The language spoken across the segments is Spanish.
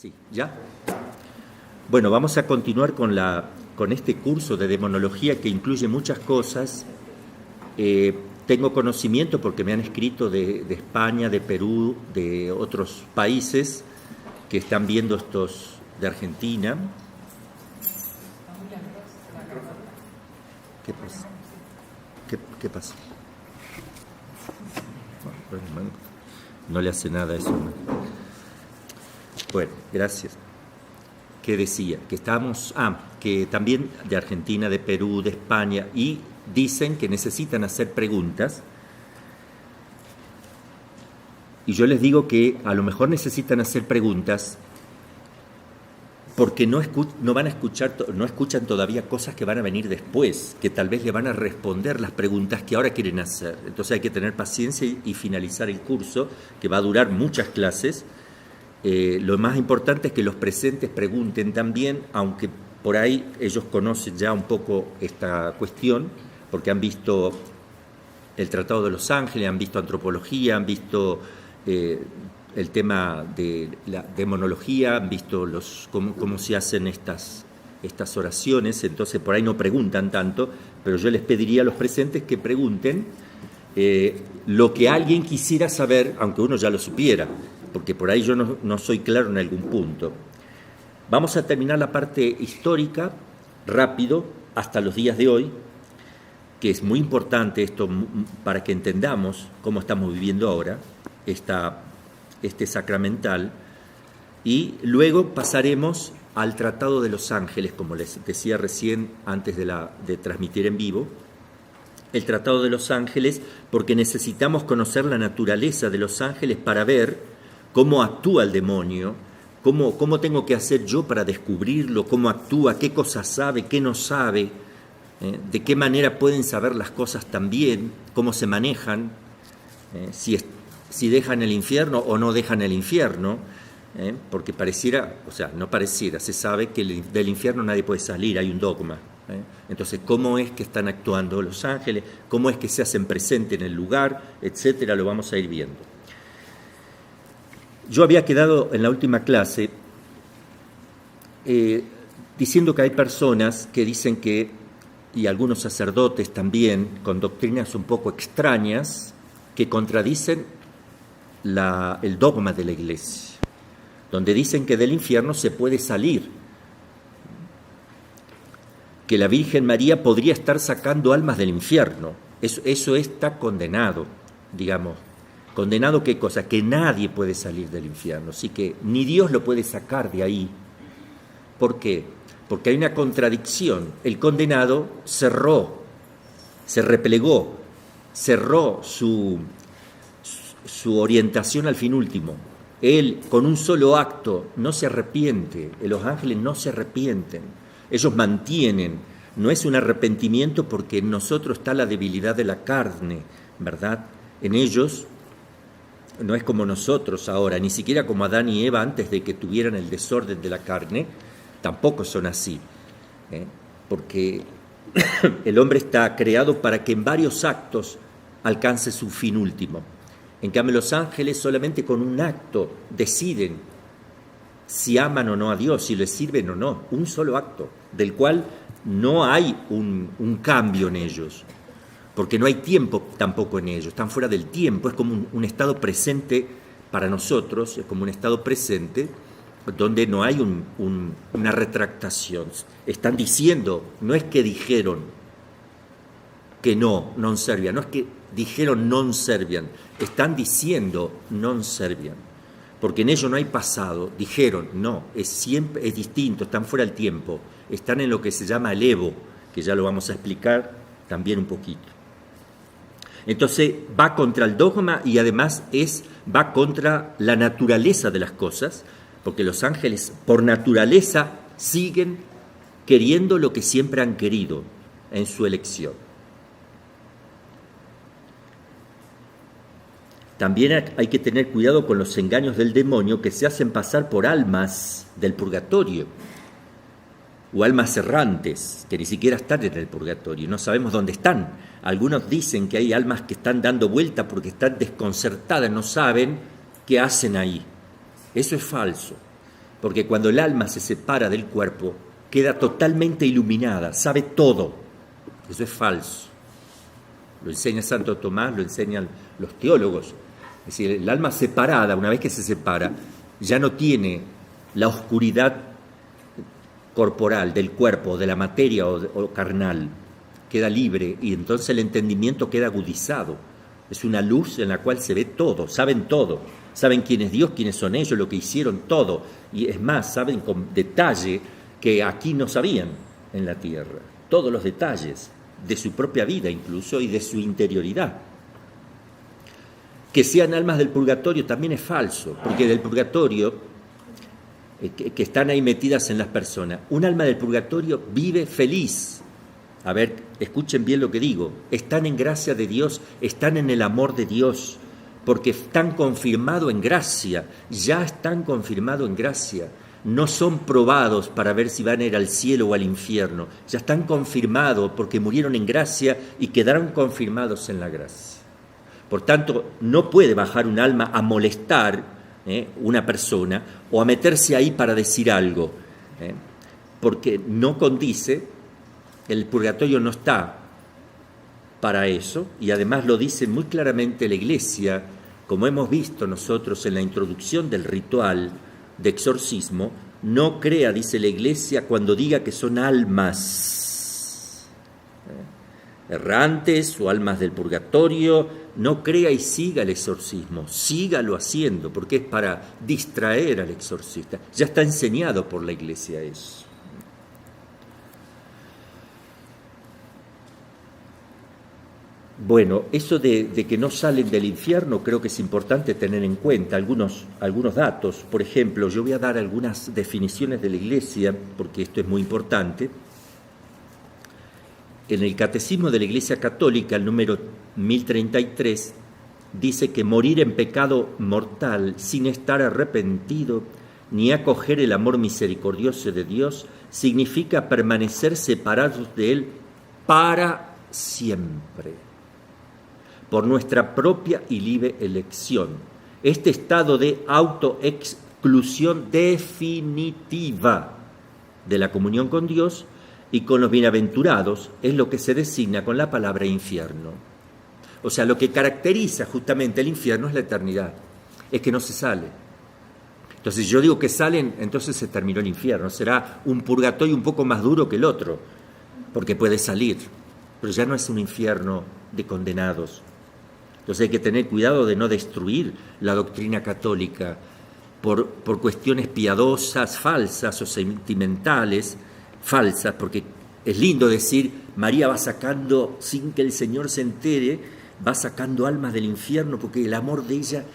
Sí, ¿ya? Bueno, vamos a continuar con este curso de demonología que incluye muchas cosas. Tengo conocimiento porque me han escrito de España, de Perú, de otros países que están viendo estos de Argentina. ¿Qué pasa? ¿Qué pasa? No le hace nada eso. ¿No? Bueno, gracias. ¿Qué decía? Que estamos, que también de Argentina, de Perú, de España, y dicen que necesitan hacer preguntas. Y yo les digo que a lo mejor necesitan hacer preguntas porque no van a escuchar, no escuchan todavía cosas que van a venir después, que tal vez le van a responder las preguntas que ahora quieren hacer. Entonces hay que tener paciencia y finalizar el curso, que va a durar muchas clases. Lo más importante es que los presentes pregunten también, aunque por ahí ellos conocen ya un poco esta cuestión, porque han visto el Tratado de los Ángeles, han visto antropología, han visto el tema de la demonología, han visto cómo se hacen estas oraciones, entonces por ahí no preguntan tanto, pero yo les pediría a los presentes que pregunten lo que alguien quisiera saber, aunque uno ya lo supiera, porque por ahí yo no soy claro en algún punto. Vamos a terminar la parte histórica rápido hasta los días de hoy, que es muy importante esto para que entendamos cómo estamos viviendo ahora, este sacramental, y luego pasaremos al Tratado de los Ángeles, como les decía recién antes de transmitir en vivo, el Tratado de los Ángeles, porque necesitamos conocer la naturaleza de los ángeles para ver cómo actúa el demonio, cómo tengo que hacer yo para descubrirlo, cómo actúa, qué cosas sabe, qué no sabe, de qué manera pueden saber las cosas también, cómo se manejan, si dejan el infierno o no dejan el infierno, porque pareciera, o sea, no pareciera, se sabe que del infierno nadie puede salir, hay un dogma. Entonces, ¿cómo es que están actuando los ángeles? ¿Cómo es que se hacen presente en el lugar? Etcétera, lo vamos a ir viendo. Yo había quedado en la última clase diciendo que hay personas que dicen que, y algunos sacerdotes también, con doctrinas un poco extrañas, que contradicen el dogma de la Iglesia, donde dicen que del infierno se puede salir, que la Virgen María podría estar sacando almas del infierno. Eso está condenado, digamos. ¿Condenado qué cosa? Que nadie puede salir del infierno, así que ni Dios lo puede sacar de ahí. ¿Por qué? Porque hay una contradicción. El condenado se replegó, cerró su orientación al fin último. Él, con un solo acto, no se arrepiente. Los ángeles no se arrepienten. Ellos mantienen. No es un arrepentimiento porque en nosotros está la debilidad de la carne, ¿verdad? En ellos no es como nosotros ahora, ni siquiera como Adán y Eva antes de que tuvieran el desorden de la carne, tampoco son así, porque el hombre está creado para que en varios actos alcance su fin último. En cambio, los ángeles solamente con un acto deciden si aman o no a Dios, si les sirven o no, un solo acto, del cual no hay un cambio en ellos, porque no hay tiempo tampoco en ellos, están fuera del tiempo, es como un estado presente para nosotros, es como un estado presente donde no hay una retractación. Están diciendo, no es que dijeron que non serviam, no es que dijeron non serviam, están diciendo non serviam, porque en ello no hay pasado, dijeron, no, es distinto, están fuera del tiempo, están en lo que se llama el Evo, que ya lo vamos a explicar también un poquito. Entonces va contra el dogma y además va contra la naturaleza de las cosas, porque los ángeles por naturaleza siguen queriendo lo que siempre han querido en su elección. También hay que tener cuidado con los engaños del demonio que se hacen pasar por almas del purgatorio o almas errantes que ni siquiera están en el purgatorio, no sabemos dónde están. Algunos dicen que hay almas que están dando vuelta porque están desconcertadas, no saben qué hacen ahí. Eso es falso. porque cuando el alma se separa del cuerpo, queda totalmente iluminada, sabe todo. Eso es falso. Lo enseña Santo Tomás, lo enseñan los teólogos. Es decir, el alma separada, una vez que se separa, ya no tiene la oscuridad corporal del cuerpo, de la materia o carnal. Queda libre y entonces el entendimiento queda agudizado. Es una luz en la cual se ve todo, saben todo. Saben quién es Dios, quiénes son ellos, lo que hicieron, todo. Y es más, saben con detalle que aquí no sabían en la tierra. Todos los detalles de su propia vida incluso y de su interioridad. Que sean almas del purgatorio también es falso, porque del purgatorio, que están ahí metidas en las personas, un alma del purgatorio vive feliz. A ver, escuchen bien lo que digo. Están en gracia de Dios, están en el amor de Dios, porque están confirmados en gracia, ya están confirmados en gracia. No son probados para ver si van a ir al cielo o al infierno, ya están confirmados porque murieron en gracia y quedaron confirmados en la gracia. Por tanto, no puede bajar un alma a molestar una persona o a meterse ahí para decir algo, porque no condice, el purgatorio no está para eso, y además lo dice muy claramente la Iglesia, como hemos visto nosotros en la introducción del ritual de exorcismo. No crea, dice la Iglesia, cuando diga que son almas errantes o almas del purgatorio. No crea y siga el exorcismo, sígalo haciendo, porque es para distraer al exorcista. Ya está enseñado por la Iglesia eso. Bueno, eso de que no salen del infierno creo que es importante tener en cuenta algunos datos. Por ejemplo, yo voy a dar algunas definiciones de la Iglesia, porque esto es muy importante. En el Catecismo de la Iglesia Católica, el número 1033, dice que morir en pecado mortal sin estar arrepentido ni acoger el amor misericordioso de Dios significa permanecer separados de Él para siempre, por nuestra propia y libre elección. Este estado de autoexclusión definitiva de la comunión con Dios y con los bienaventurados es lo que se designa con la palabra infierno. O sea, lo que caracteriza justamente el infierno es la eternidad, es que no se sale. Entonces, yo digo que salen, entonces se terminó el infierno. Será un purgatorio un poco más duro que el otro, porque puede salir, pero ya no es un infierno de condenados. Entonces hay que tener cuidado de no destruir la doctrina católica por cuestiones piadosas, falsas o sentimentales, falsas, porque es lindo decir, María va sacando, sin que el Señor se entere, va sacando almas del infierno, porque el amor de ella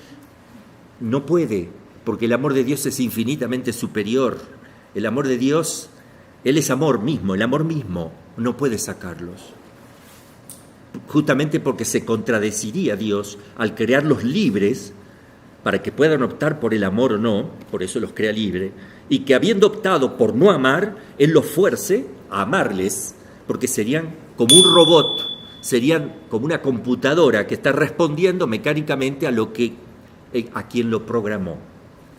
no puede, porque el amor de Dios es infinitamente superior. El amor de Dios, Él es amor mismo, el amor mismo no puede sacarlos. Justamente porque se contradeciría Dios al crearlos libres para que puedan optar por el amor o no, por eso los crea libre, y que habiendo optado por no amar, Él los fuerce a amarles, porque serían como un robot, serían como una computadora que está respondiendo mecánicamente a quien lo programó.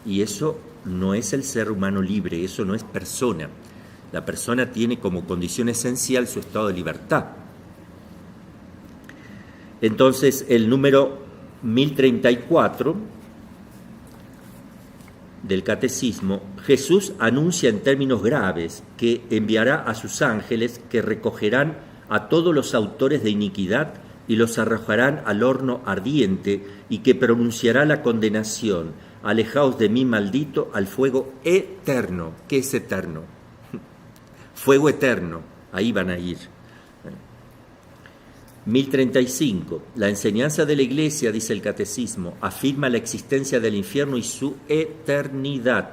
Y eso no es el ser humano libre, eso no es persona. La persona tiene como condición esencial su estado de libertad. Entonces, el número 1034 del Catecismo, Jesús anuncia en términos graves que enviará a sus ángeles que recogerán a todos los autores de iniquidad y los arrojarán al horno ardiente y que pronunciará la condenación: alejaos de mí, maldito, al fuego eterno. ¿Qué es eterno? Fuego eterno, ahí van a ir. 1035. La enseñanza de la Iglesia, dice el Catecismo, afirma la existencia del infierno y su eternidad.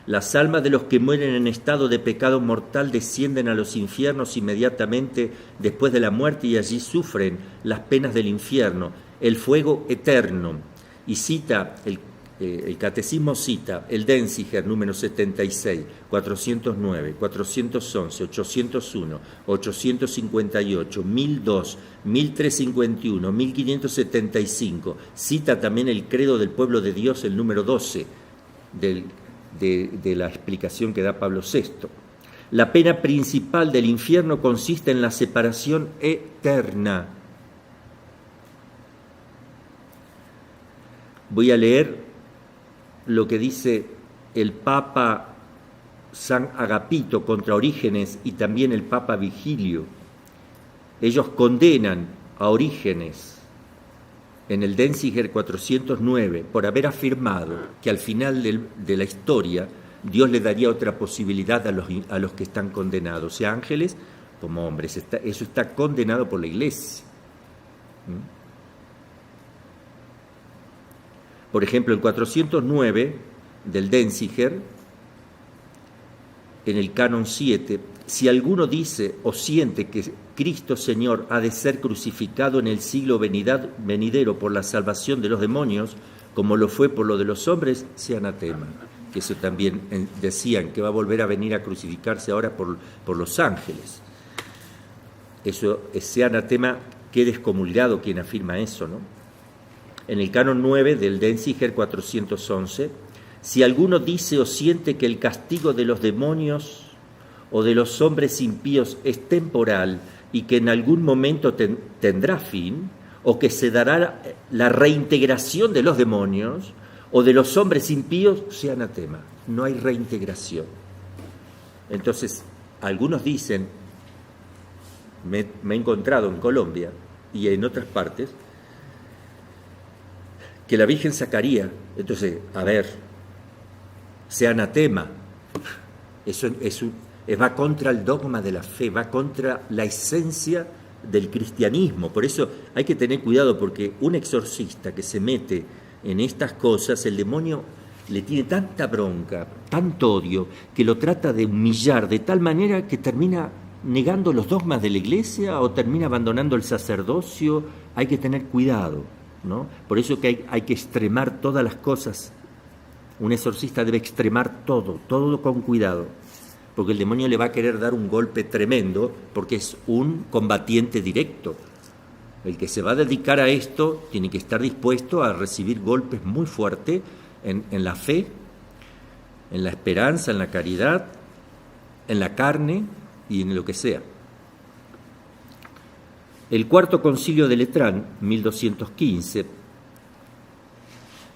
Las almas de los que mueren en estado de pecado mortal descienden a los infiernos inmediatamente después de la muerte y allí sufren las penas del infierno, el fuego eterno. Y cita, el Catecismo cita el Denziger número 76, 409, 411, 801, 858, 1002, 1351, 1575. Cita también el Credo del Pueblo de Dios, el número 12 del de la explicación que da Pablo VI. La pena principal del infierno consiste en la separación eterna. Voy a leer lo que dice el Papa San Agapito contra Orígenes y también el Papa Vigilio. Ellos condenan a Orígenes en el Denzinger 409 por haber afirmado que al final de la historia Dios le daría otra posibilidad a los que están condenados, sea ángeles como hombres. Eso está condenado por la Iglesia. Por ejemplo, el 409 del Denzinger, en el canon 7, si alguno dice o siente que Cristo Señor ha de ser crucificado en el siglo venidero por la salvación de los demonios, como lo fue por lo de los hombres, sea anatema. Que eso también decían, que va a volver a venir a crucificarse ahora por los ángeles. Eso, ese anatema, quede excomulgado quien afirma eso, ¿no? En el canon 9 del Denzinger 411, si alguno dice o siente que el castigo de los demonios o de los hombres impíos es temporal y que en algún momento tendrá fin, o que se dará la reintegración de los demonios o de los hombres impíos, sea anatema. No hay reintegración. Entonces, algunos dicen, me he encontrado en Colombia y en otras partes, que la Virgen sacaría. Entonces, a ver, sea anatema. Eso va contra el dogma de la fe, va contra la esencia del cristianismo. Por eso hay que tener cuidado, porque un exorcista que se mete en estas cosas, el demonio le tiene tanta bronca, tanto odio, que lo trata de humillar de tal manera que termina negando los dogmas de la Iglesia o termina abandonando el sacerdocio. Hay que tener cuidado, ¿no? Por eso que hay que extremar todas las cosas. Un exorcista debe extremar todo con cuidado, porque el demonio le va a querer dar un golpe tremendo, porque es un combatiente directo. El que se va a dedicar a esto tiene que estar dispuesto a recibir golpes muy fuertes en la fe, en la esperanza, en la caridad, en la carne y en lo que sea. El Cuarto Concilio de Letrán, 1215,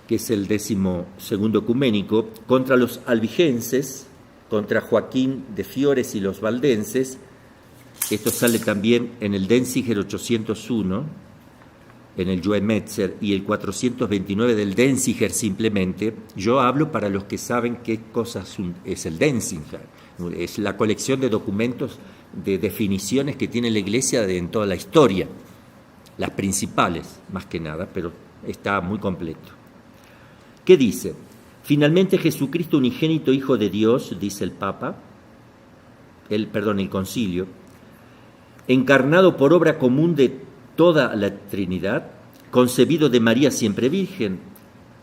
que es el 12º ecuménico, contra los albigenses, contra Joaquín de Fiores y los valdenses. Esto sale también en el Denzinger 801, en el Joe Metzer, y el 429 del Denzinger simplemente. Yo hablo para los que saben qué cosa es el Denzinger. Es la colección de documentos, de definiciones que tiene la Iglesia en toda la historia. Las principales, más que nada, pero está muy completo. ¿Qué dice? Finalmente Jesucristo, unigénito Hijo de Dios, dice el Papa, el Concilio, encarnado por obra común de toda la Trinidad, concebido de María siempre Virgen,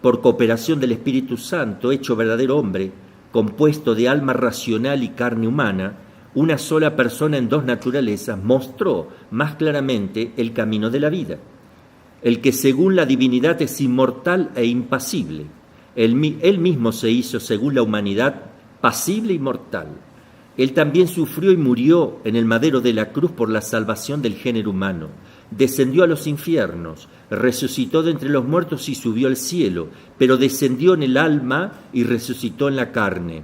por cooperación del Espíritu Santo, hecho verdadero hombre, compuesto de alma racional y carne humana, una sola persona en dos naturalezas, mostró más claramente el camino de la vida, el que según la divinidad es inmortal e impasible. Él mismo se hizo, según la humanidad, pasible y mortal. Él también sufrió y murió en el madero de la cruz por la salvación del género humano. Descendió a los infiernos, resucitó de entre los muertos y subió al cielo, pero descendió en el alma y resucitó en la carne.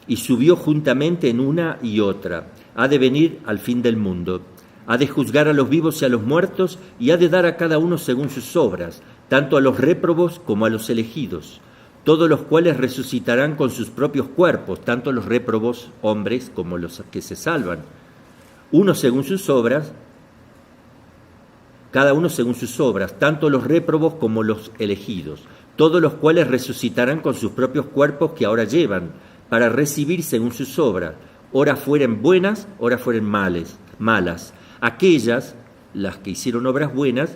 Y subió juntamente en una y otra. Ha de venir al fin del mundo. Ha de juzgar a los vivos y a los muertos, y ha de dar a cada uno según sus obras, tanto a los réprobos como a los elegidos, todos los cuales resucitarán con sus propios cuerpos, tanto los réprobos, hombres, como los que se salvan. Uno según sus obras, cada uno según sus obras, tanto los réprobos como los elegidos, todos los cuales resucitarán con sus propios cuerpos que ahora llevan, para recibir según sus obras, ora fueren buenas, ora fueren malas. Aquellas, las que hicieron obras buenas,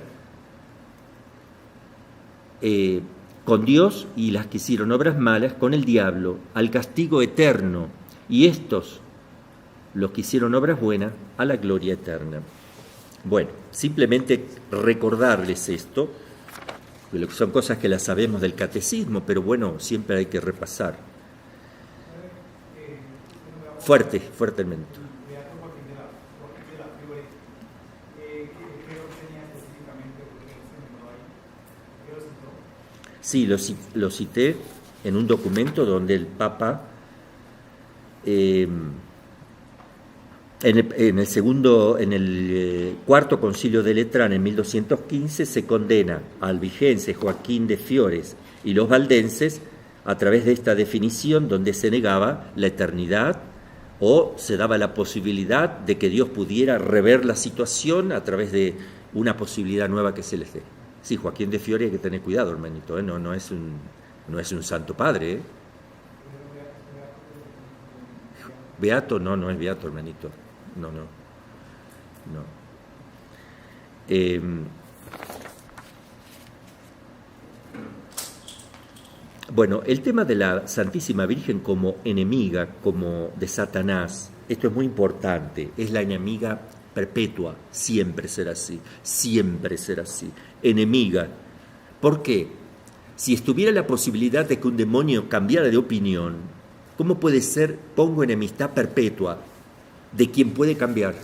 con Dios, y las que hicieron obras malas con el diablo, al castigo eterno, y estos, los que hicieron obras buenas, a la gloria eterna. Bueno, simplemente recordarles esto, que son cosas que las sabemos del catecismo, pero bueno, siempre hay que repasar. fuertemente. Sí, lo cité en un documento donde el Papa, en el cuarto concilio de Letrán en 1215 se condena a Albigense, Joaquín de Fiores y los valdenses a través de esta definición donde se negaba la eternidad o se daba la posibilidad de que Dios pudiera rever la situación a través de una posibilidad nueva que se les dé. Sí, Joaquín de Fiore hay que tener cuidado, hermanito, ¿eh? No es un santo padre, ¿eh? Beato, no es beato, hermanito. No. Bueno, el tema de la Santísima Virgen como enemiga, como de Satanás, esto es muy importante, es la enemiga perpetua, siempre será así, enemiga. ¿Por qué? Si estuviera la posibilidad de que un demonio cambiara de opinión, ¿cómo puede ser, pongo enemistad perpetua de quien puede cambiar?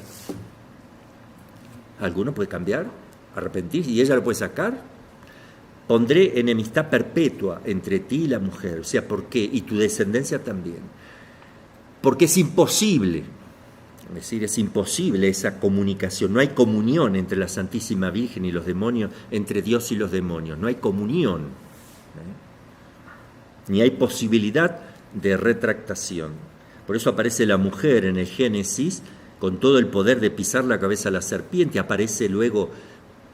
¿Alguno puede cambiar? ¿Arrepentirse? ¿Y ella lo puede sacar? Pondré enemistad perpetua entre ti y la mujer. O sea, ¿por qué? Y tu descendencia también. Porque es imposible, es decir, es imposible esa comunicación. No hay comunión entre la Santísima Virgen y los demonios, entre Dios y los demonios. No hay comunión, ni hay posibilidad de retractación. Por eso aparece la mujer en el Génesis con todo el poder de pisar la cabeza a la serpiente. Aparece luego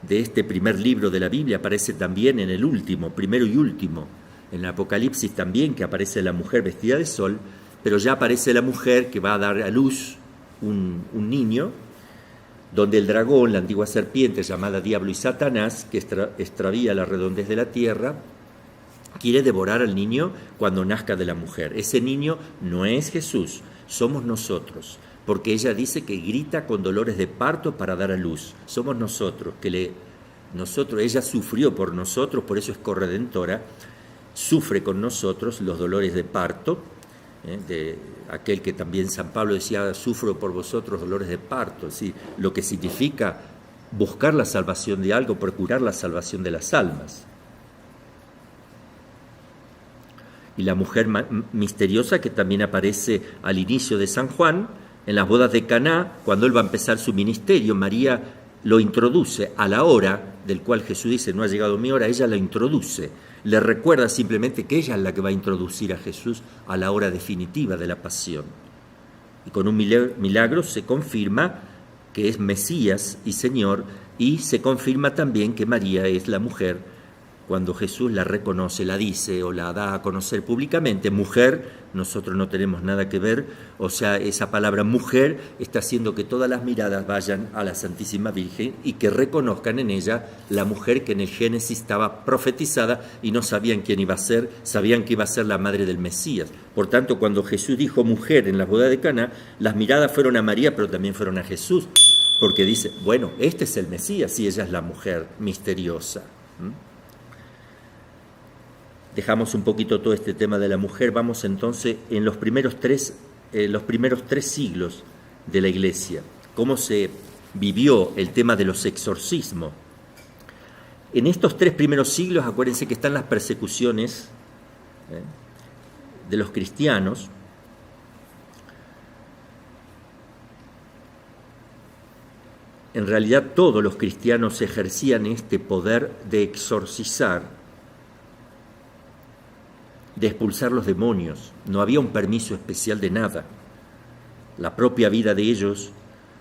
de este primer libro de la Biblia, aparece también en el último, primero y último, en el Apocalipsis también, que aparece la mujer vestida de sol, pero ya aparece la mujer que va a dar a luz un niño, donde el dragón, la antigua serpiente llamada Diablo y Satanás, que extravía la redondez de la tierra, quiere devorar al niño cuando nazca de la mujer. Ese niño no es Jesús, somos nosotros, porque ella dice que grita con dolores de parto para dar a luz. Somos nosotros, ella sufrió por nosotros, por eso es corredentora, sufre con nosotros los dolores de parto, de aquel que también San Pablo decía, sufro por vosotros dolores de parto, ¿sí? Lo que significa buscar la salvación de algo, procurar la salvación de las almas. Y la mujer misteriosa que también aparece al inicio de San Juan, en las bodas de Caná, cuando él va a empezar su ministerio, María lo introduce a la hora del cual Jesús dice, no ha llegado mi hora, ella la introduce, le recuerda simplemente que ella es la que va a introducir a Jesús a la hora definitiva de la pasión. Y con un milagro se confirma que es Mesías y Señor, y se confirma también que María es la mujer. Cuando Jesús la reconoce, la dice o la da a conocer públicamente, mujer, nosotros no tenemos nada que ver, o sea, esa palabra mujer está haciendo que todas las miradas vayan a la Santísima Virgen y que reconozcan en ella la mujer que en el Génesis estaba profetizada y no sabían quién iba a ser, sabían que iba a ser la madre del Mesías. Por tanto, cuando Jesús dijo mujer en la boda de Caná, las miradas fueron a María, pero también fueron a Jesús, porque dice, bueno, este es el Mesías y ella es la mujer misteriosa. Dejamos un poquito todo este tema de la mujer, vamos entonces en los primeros tres siglos de la Iglesia, cómo se vivió el tema de los exorcismos. En estos 3 primeros siglos, acuérdense que están las persecuciones de los cristianos. En realidad todos los cristianos ejercían este poder de exorcizar, de expulsar los demonios. No había un permiso especial de nada. La propia vida de ellos,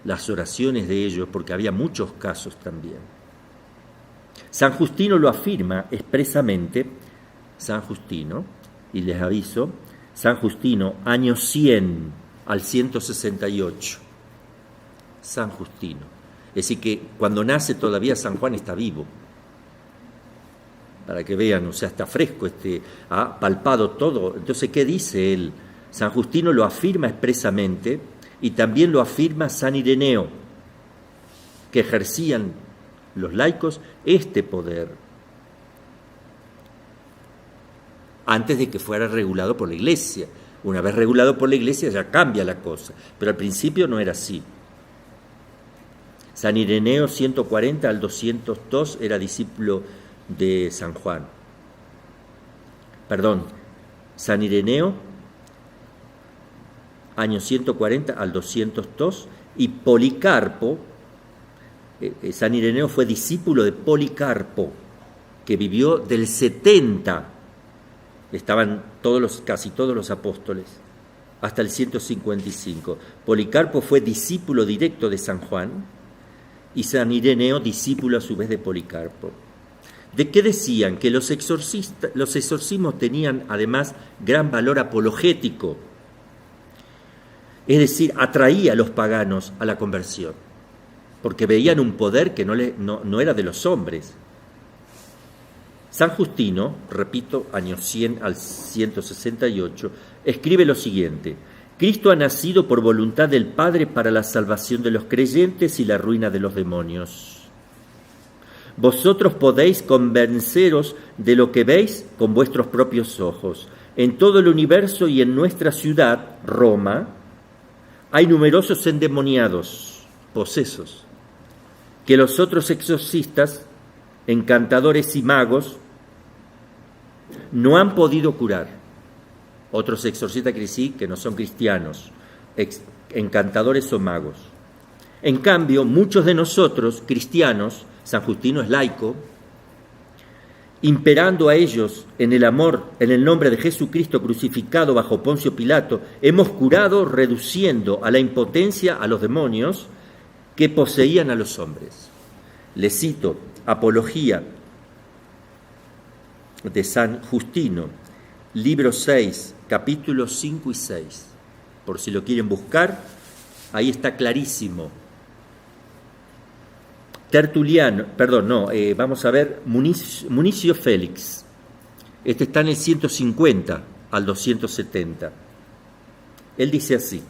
las oraciones de ellos, porque había muchos casos también. San Justino lo afirma expresamente, San Justino, y les aviso, San Justino, año 100 al 168. San Justino. Es decir, que cuando nace todavía San Juan está vivo. Para que vean, o sea, está fresco, ha palpado todo. Entonces, ¿qué dice él? San Justino lo afirma expresamente y también lo afirma San Ireneo, que ejercían los laicos este poder antes de que fuera regulado por la Iglesia. Una vez regulado por la Iglesia ya cambia la cosa, pero al principio no era así. San Ireneo 140 al 202 era discípulo de San Juan. Perdón, San Ireneo, años 140 al 202, y Policarpo, San Ireneo fue discípulo de Policarpo, que vivió del 70, estaban casi todos los apóstoles, hasta el 155. Policarpo fue discípulo directo de San Juan y San Ireneo discípulo a su vez de Policarpo. ¿De qué decían? Que los exorcismos tenían además gran valor apologético, es decir, atraía a los paganos a la conversión, porque veían un poder que no era de los hombres. San Justino, repito, años 100 al 168, escribe lo siguiente: Cristo ha nacido por voluntad del Padre para la salvación de los creyentes y la ruina de los demonios. Vosotros podéis convenceros de lo que veis con vuestros propios ojos. En todo el universo y en nuestra ciudad, Roma, hay numerosos endemoniados, posesos, que los otros exorcistas, encantadores y magos no han podido curar. Otros exorcistas que no son cristianos, encantadores o magos. En cambio, muchos de nosotros, cristianos, San Justino es laico, imperando a ellos en el amor, en el nombre de Jesucristo crucificado bajo Poncio Pilato, hemos curado reduciendo a la impotencia a los demonios que poseían a los hombres. Les cito Apología de San Justino, libro 6, capítulos 5 y 6. Por si lo quieren buscar, ahí está clarísimo. Vamos a ver, Municio Félix. Este está en el 150 al 270. Él dice así: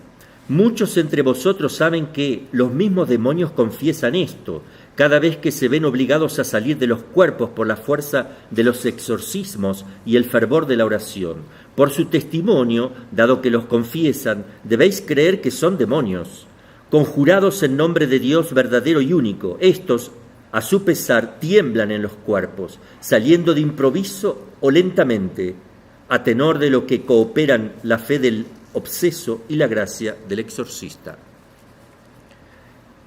muchos entre vosotros saben que los mismos demonios confiesan esto, cada vez que se ven obligados a salir de los cuerpos por la fuerza de los exorcismos y el fervor de la oración. Por su testimonio, dado que los confiesan, debéis creer que son demonios, conjurados en nombre de Dios verdadero y único. Estos, a su pesar, tiemblan en los cuerpos, saliendo de improviso o lentamente, a tenor de lo que cooperan la fe del obseso y la gracia del exorcista.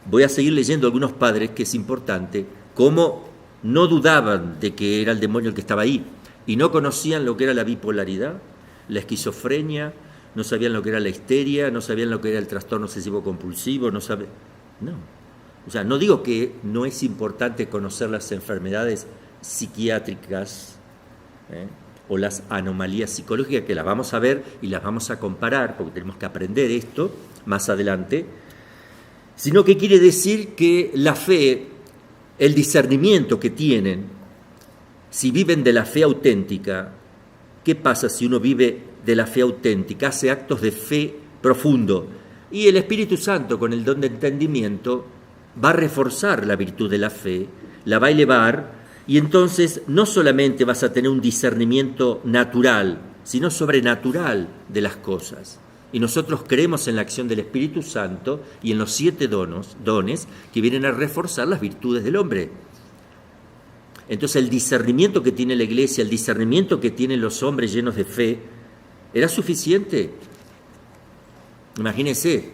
Voy a seguir leyendo algunos padres, que es importante, cómo no dudaban de que era el demonio el que estaba ahí, y no conocían lo que era la bipolaridad, la esquizofrenia, no sabían lo que era la histeria, no sabían lo que era el trastorno obsesivo compulsivo, no. O sea, no digo que no es importante conocer las enfermedades psiquiátricas, o las anomalías psicológicas, que las vamos a ver y las vamos a comparar, porque tenemos que aprender esto más adelante, sino que quiere decir que la fe, el discernimiento que tienen, si viven de la fe auténtica, ¿qué pasa si uno vive de la fe auténtica? Hace actos de fe profundo, y el Espíritu Santo, con el don de entendimiento, va a reforzar la virtud de la fe, la va a elevar, y entonces no solamente vas a tener un discernimiento natural, sino sobrenatural de las cosas. Y nosotros creemos en la acción del Espíritu Santo y en los 7 dones que vienen a reforzar las virtudes del hombre. Entonces el discernimiento que tiene la Iglesia, el discernimiento que tienen los hombres llenos de fe, era suficiente. Imagínense.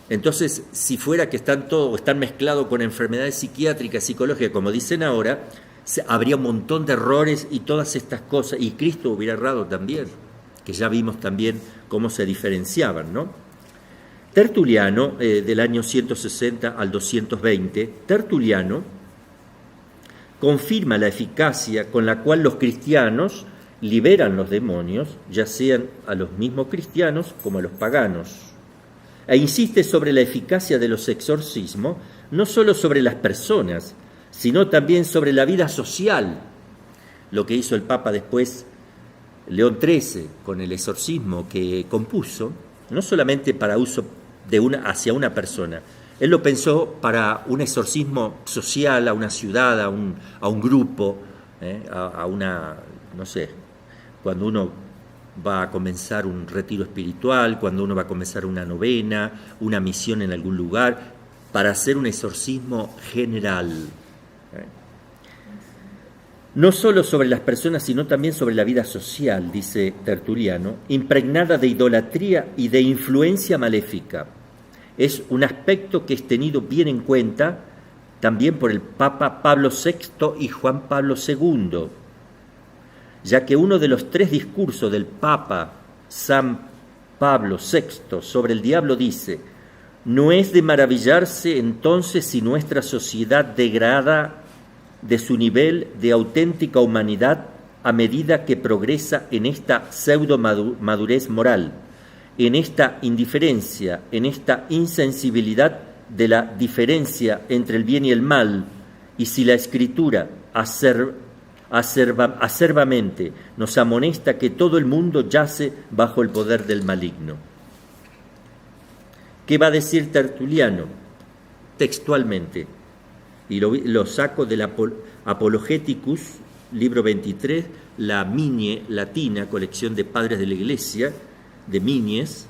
Entonces, si fuera que están mezclados con enfermedades psiquiátricas, psicológicas, como dicen ahora, habría un montón de errores y todas estas cosas, y Cristo hubiera errado también, que ya vimos también cómo se diferenciaban, ¿no? Tertuliano, del año 160 al 220, Tertuliano confirma la eficacia con la cual los cristianos liberan los demonios, ya sean a los mismos cristianos como a los paganos, e insiste sobre la eficacia de los exorcismos, no solo sobre las personas, sino también sobre la vida social, lo que hizo el Papa después, León XIII, con el exorcismo que compuso, no solamente para uso hacia una persona. Él lo pensó para un exorcismo social, a una ciudad, a un grupo, a una, no sé, cuando uno va a comenzar un retiro espiritual, cuando uno va a comenzar una novena, una misión en algún lugar, para hacer un exorcismo general. No solo sobre las personas, sino también sobre la vida social, dice Tertuliano, impregnada de idolatría y de influencia maléfica. Es un aspecto que es tenido bien en cuenta también por el Papa Pablo VI y Juan Pablo II, ya que uno de los 3 discursos del Papa San Pablo VI sobre el diablo dice: no es de maravillarse entonces si nuestra sociedad degrada de su nivel de auténtica humanidad a medida que progresa en esta pseudo-madurez moral, en esta indiferencia, en esta insensibilidad de la diferencia entre el bien y el mal, y si la Escritura acerbamente nos amonesta que todo el mundo yace bajo el poder del maligno. ¿Qué va a decir Tertuliano? Textualmente, y lo saco del Apologeticus, libro 23, la Migne latina, colección de padres de la Iglesia, de Minies,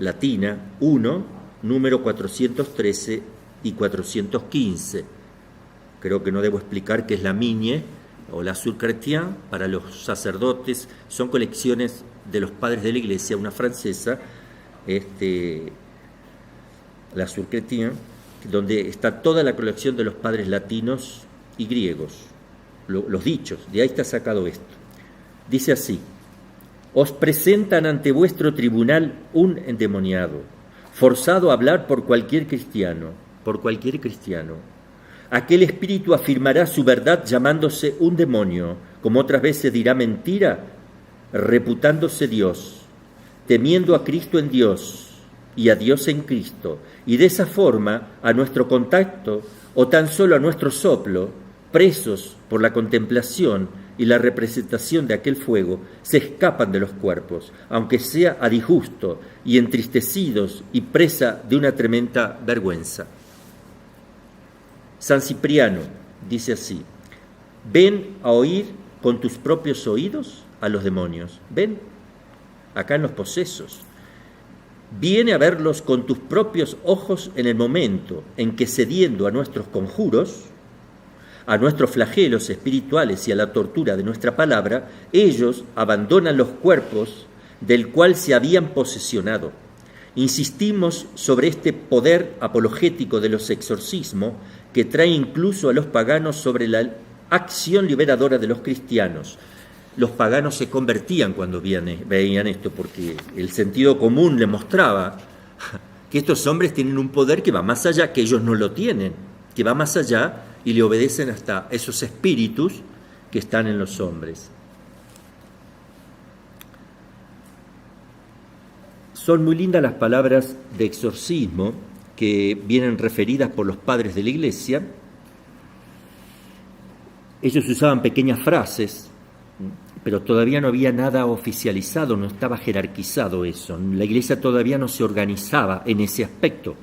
latina, 1, número 413 y 415. Creo que no debo explicar qué es la Migne o la Sur Chrétien para los sacerdotes. Son colecciones de los padres de la Iglesia, una francesa, la Sur Chrétien, donde está toda la colección de los padres latinos y griegos, los dichos, de ahí está sacado esto. Dice así: os presentan ante vuestro tribunal un endemoniado, forzado a hablar por cualquier cristiano. Aquel espíritu afirmará su verdad llamándose un demonio, como otras veces dirá mentira, reputándose Dios, temiendo a Cristo en Dios y a Dios en Cristo, y de esa forma, a nuestro contacto o tan solo a nuestro soplo, presos por la contemplación y la representación de aquel fuego, se escapan de los cuerpos, aunque sea a disgusto, y entristecidos y presa de una tremenda vergüenza. San Cipriano dice así: ven a oír con tus propios oídos a los demonios. Ven, acá en los posesos. Viene a verlos con tus propios ojos en el momento en que, cediendo a nuestros conjuros, a nuestros flagelos espirituales y a la tortura de nuestra palabra, ellos abandonan los cuerpos del cual se habían posesionado. Insistimos sobre este poder apologético de los exorcismos que trae incluso a los paganos sobre la acción liberadora de los cristianos. Los paganos se convertían cuando veían esto, porque el sentido común le mostraba que estos hombres tienen un poder que va más allá, que ellos no lo tienen, que va más allá y le obedecen hasta esos espíritus que están en los hombres. Son muy lindas las palabras de exorcismo que vienen referidas por los padres de la Iglesia. Ellos usaban pequeñas frases, pero todavía no había nada oficializado, no estaba jerarquizado eso. La Iglesia todavía no se organizaba en ese aspecto.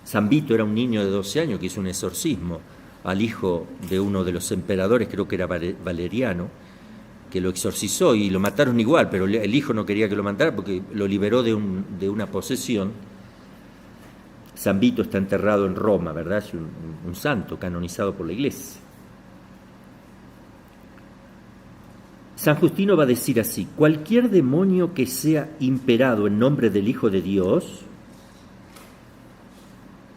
San Vito era un niño de 12 años que hizo un exorcismo al hijo de uno de los emperadores, creo que era Valeriano, que lo exorcizó y lo mataron igual, pero el hijo no quería que lo matara porque lo liberó de una posesión. San Vito está enterrado en Roma, ¿verdad? Es un santo canonizado por la Iglesia. San Justino va a decir así: cualquier demonio que sea imperado en nombre del Hijo de Dios,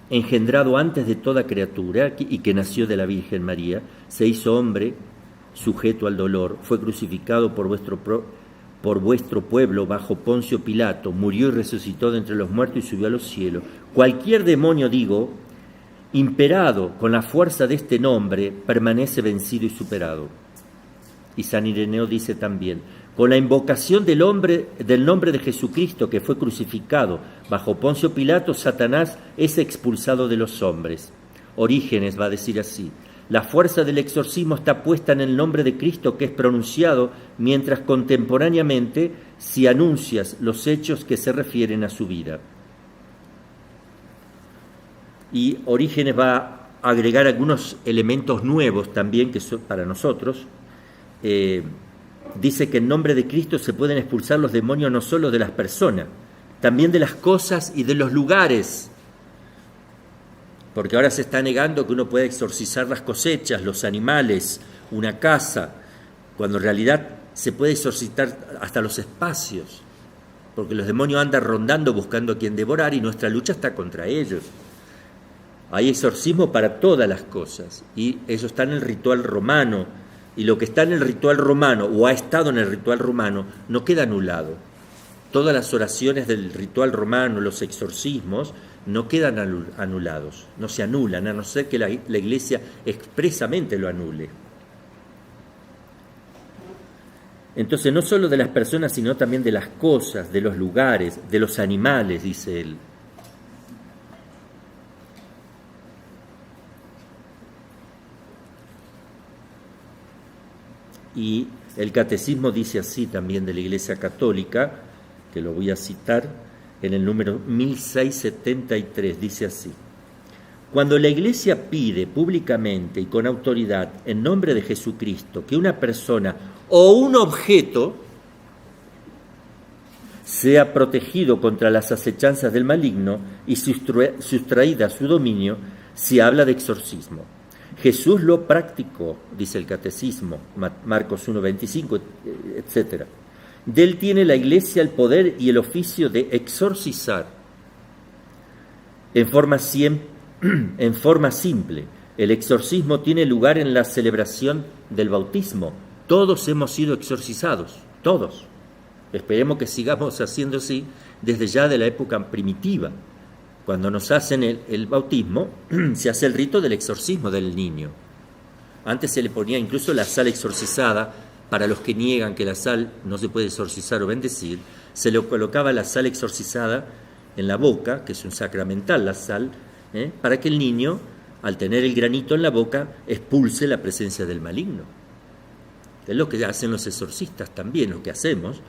engendrado antes de toda criatura y que nació de la Virgen María, se hizo hombre, sujeto al dolor, fue crucificado por vuestro pueblo bajo Poncio Pilato, murió y resucitó de entre los muertos y subió a los cielos. Cualquier demonio, digo, imperado con la fuerza de este nombre, permanece vencido y superado. Y San Ireneo dice también: con la invocación del nombre de Jesucristo que fue crucificado bajo Poncio Pilato, Satanás es expulsado de los hombres. Orígenes va a decir así: la fuerza del exorcismo está puesta en el nombre de Cristo que es pronunciado, mientras contemporáneamente si anuncias los hechos que se refieren a su vida. Y Orígenes va a agregar algunos elementos nuevos también que son para nosotros. dice que en nombre de Cristo se pueden expulsar los demonios no solo de las personas, también de las cosas y de los lugares. Porque ahora se está negando que uno pueda exorcizar las cosechas, los animales, una casa, cuando en realidad se puede exorcizar hasta los espacios, porque los demonios andan rondando buscando a quien devorar y nuestra lucha está contra ellos. Hay exorcismo para todas las cosas y eso está en el ritual romano, y lo que está en el ritual romano o ha estado en el ritual romano no queda anulado. Todas las oraciones del ritual romano, los exorcismos, no quedan anulados, no se anulan, a no ser que la Iglesia expresamente lo anule. Entonces, no solo de las personas, sino también de las cosas, de los lugares, de los animales, dice él. Y el catecismo dice así también de la Iglesia Católica, que lo voy a citar en el número 1673, dice así: cuando la Iglesia pide públicamente y con autoridad en nombre de Jesucristo que una persona o un objeto sea protegido contra las acechanzas del maligno y sustraída a su dominio, se habla de exorcismo. Jesús lo practicó, dice el catecismo, Marcos 1:25, etc. De él tiene la Iglesia el poder y el oficio de exorcizar en forma simple. El exorcismo tiene lugar en la celebración del bautismo. Todos hemos sido exorcizados, todos. Esperemos que sigamos haciendo así desde ya de la época primitiva. Cuando nos hacen el bautismo, se hace el rito del exorcismo del niño. Antes se le ponía incluso la sal exorcizada. Para los que niegan que la sal no se puede exorcizar o bendecir, se le colocaba la sal exorcizada en la boca, que es un sacramental la sal, para que el niño, al tener el granito en la boca, expulse la presencia del maligno. Es lo que hacen los exorcistas también, lo que hacemos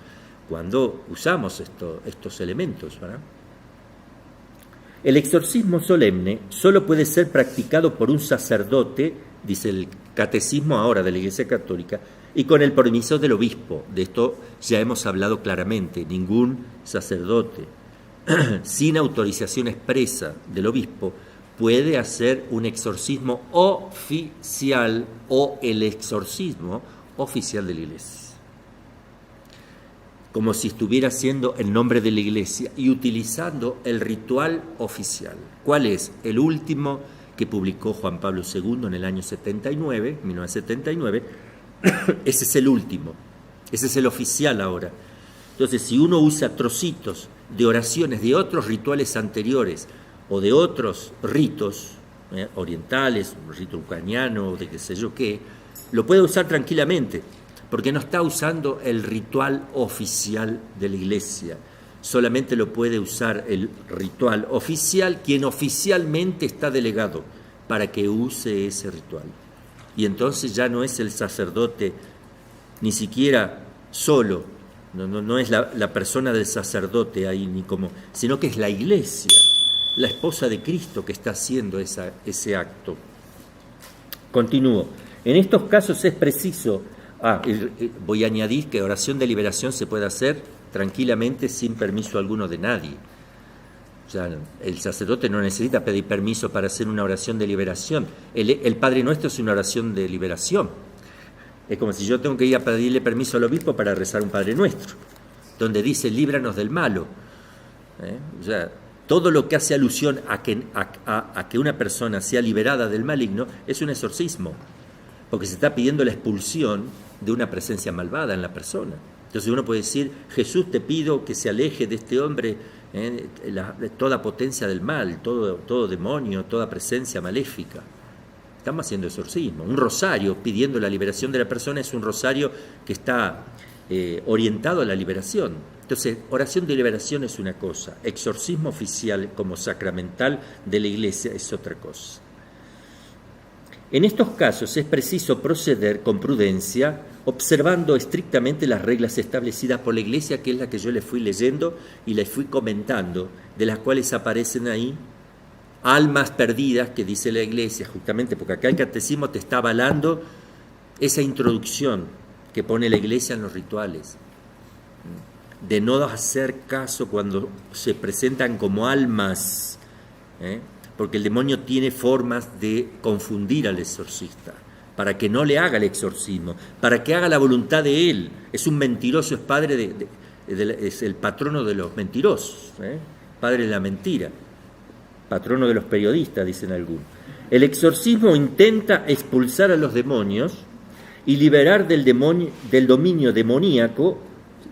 cuando usamos estos elementos, ¿verdad? El exorcismo solemne solo puede ser practicado por un sacerdote, dice el catecismo ahora de la Iglesia Católica, y con el permiso del obispo. De esto ya hemos hablado claramente. Ningún sacerdote sin autorización expresa del obispo puede hacer un exorcismo oficial o el exorcismo oficial de la Iglesia, como si estuviera haciendo el nombre de la Iglesia y utilizando el ritual oficial. ¿Cuál es? El último que publicó Juan Pablo II en el año 1979. Ese es el último, ese es el oficial ahora. Entonces, si uno usa trocitos de oraciones de otros rituales anteriores o de otros ritos orientales, un rito ucraniano, de qué sé yo qué, lo puede usar tranquilamente, porque no está usando el ritual oficial de la Iglesia. Solamente lo puede usar el ritual oficial quien oficialmente está delegado para que use ese ritual. Y entonces ya no es el sacerdote ni siquiera solo, no es la persona del sacerdote ahí, sino que es la Iglesia, la esposa de Cristo que está haciendo ese acto. Continúo. En estos casos es preciso, voy a añadir que oración de liberación se puede hacer tranquilamente sin permiso alguno de nadie. O sea, el sacerdote no necesita pedir permiso para hacer una oración de liberación. El Padre Nuestro es una oración de liberación. Es como si yo tengo que ir a pedirle permiso al obispo para rezar un Padre Nuestro, donde dice, líbranos del malo. O sea, todo lo que hace alusión a que una persona sea liberada del maligno es un exorcismo, porque se está pidiendo la expulsión de una presencia malvada en la persona. Entonces uno puede decir, Jesús, te pido que se aleje de este hombre toda potencia del mal, todo demonio, toda presencia maléfica. Estamos haciendo exorcismo. Un rosario pidiendo la liberación de la persona es un rosario que está orientado a la liberación. Entonces, oración de liberación es una cosa, exorcismo oficial como sacramental de la Iglesia es otra cosa. En estos casos es preciso proceder con prudencia, observando estrictamente las reglas establecidas por la Iglesia, que es la que yo les fui leyendo y les fui comentando, de las cuales aparecen ahí almas perdidas, que dice la Iglesia, justamente porque acá el catecismo te está avalando esa introducción que pone la Iglesia en los rituales, de no hacer caso cuando se presentan como almas, porque el demonio tiene formas de confundir al exorcista, para que no le haga el exorcismo, para que haga la voluntad de él. Es un mentiroso, es padre es el patrono de los mentirosos, padre de la mentira, patrono de los periodistas, dicen algunos. El exorcismo intenta expulsar a los demonios y liberar del dominio demoníaco,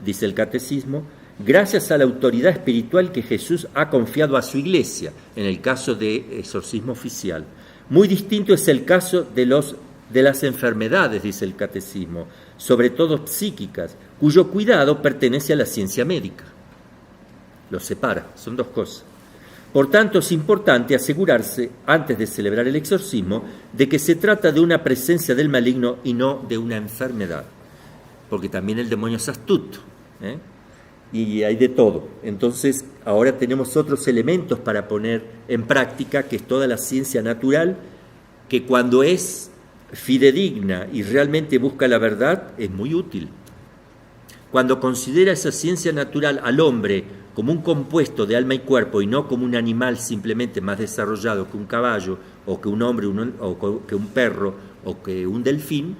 dice el catecismo, gracias a la autoridad espiritual que Jesús ha confiado a su Iglesia, en el caso de exorcismo oficial. Muy distinto es el caso de las enfermedades, dice el catecismo, sobre todo psíquicas, cuyo cuidado pertenece a la ciencia médica. Los separa, son dos cosas. Por tanto, es importante asegurarse, antes de celebrar el exorcismo, de que se trata de una presencia del maligno y no de una enfermedad, porque también el demonio es astuto, y hay de todo. Entonces, ahora tenemos otros elementos para poner en práctica, que es toda la ciencia natural, que cuando es fidedigna y realmente busca la verdad, es muy útil. Cuando considera esa ciencia natural al hombre como un compuesto de alma y cuerpo y no como un animal simplemente más desarrollado que un caballo o que un hombre o que un perro o que un delfín,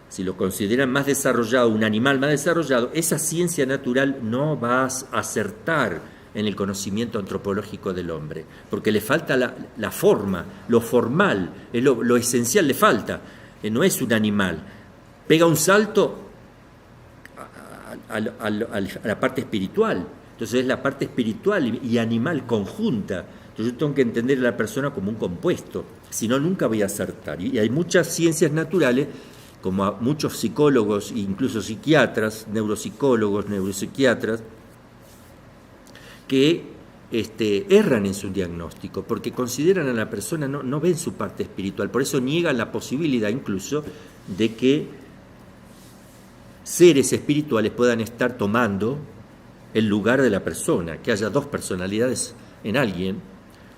si lo consideran más desarrollado, un animal más desarrollado, esa ciencia natural no va a acertar en el conocimiento antropológico del hombre, porque le falta la forma, lo formal, lo esencial le falta, no es un animal. Pega un salto a la parte espiritual, entonces es la parte espiritual y animal conjunta. Entonces yo tengo que entender a la persona como un compuesto, si no nunca voy a acertar. Y hay muchas ciencias naturales, como muchos psicólogos, incluso psiquiatras, neuropsicólogos, neuropsiquiatras, que erran en su diagnóstico, porque consideran a la persona, no ven su parte espiritual, por eso niegan la posibilidad incluso de que seres espirituales puedan estar tomando el lugar de la persona, que haya dos personalidades en alguien,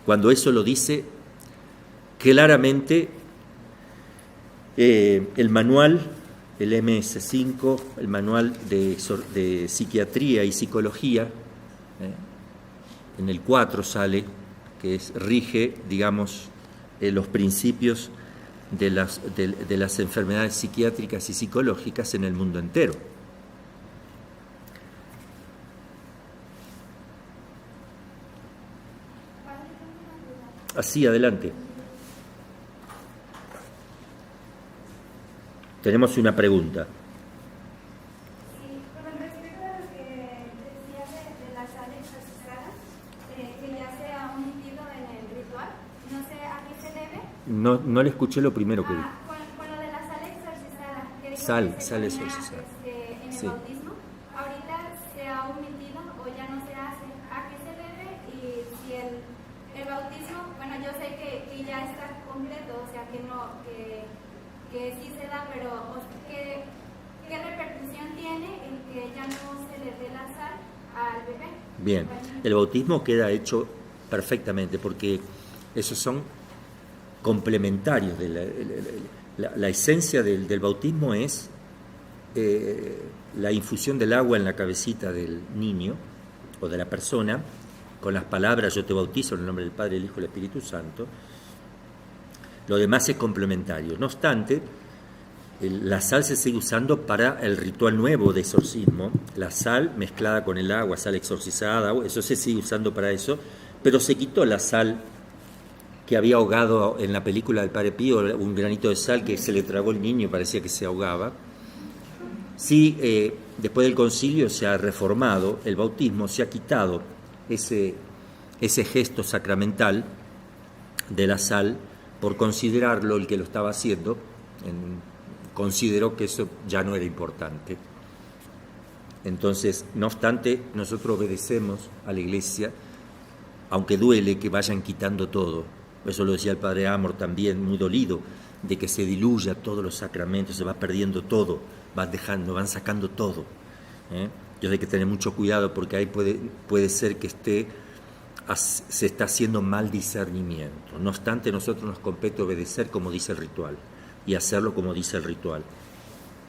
cuando eso lo dice claramente el manual, el MS5, el manual de psiquiatría y psicología, en el 4 sale, que rige, digamos, los principios de las enfermedades psiquiátricas y psicológicas en el mundo entero. Así, adelante. Tenemos una pregunta. Sí, con respecto a lo que decía de la sal exorcizada, que ya se ha omitido en el ritual, no sé a qué se debe. No le escuché lo primero que dijo. Con lo de la sal exorcizada, que dijo Sal que se ponía, exorcizada. En el Sí. bautismo, ahorita se ha omitido o ya no se hace. ¿A qué se debe? Y si el bautismo, bueno, yo sé que ya está completo, o sea que no, que sí se da, pero ¿qué repercusión tiene en que ya no se le dé la sal al bebé? Bien, el bautismo queda hecho perfectamente, porque esos son complementarios. La esencia del bautismo es la infusión del agua en la cabecita del niño o de la persona, con las palabras yo te bautizo en el nombre del Padre, del Hijo y del Espíritu Santo. Lo demás es complementario. No obstante, la sal se sigue usando para el ritual nuevo de exorcismo. La sal mezclada con el agua, sal exorcizada, eso se sigue usando para eso, pero se quitó la sal que había ahogado en la película del Padre Pío, un granito de sal que se le tragó el niño y parecía que se ahogaba. Sí, después del concilio se ha reformado el bautismo, se ha quitado ese gesto sacramental de la sal, por considerarlo, el que lo estaba haciendo, consideró que eso ya no era importante. Entonces, no obstante, nosotros obedecemos a la Iglesia, aunque duele que vayan quitando todo. Eso lo decía el Padre Amor también, muy dolido, de que se diluya todos los sacramentos, se va perdiendo todo, van sacando todo. Yo hay que tener mucho cuidado, porque ahí puede ser que se está haciendo mal discernimiento. No obstante, a nosotros nos compete obedecer como dice el ritual y hacerlo como dice el ritual.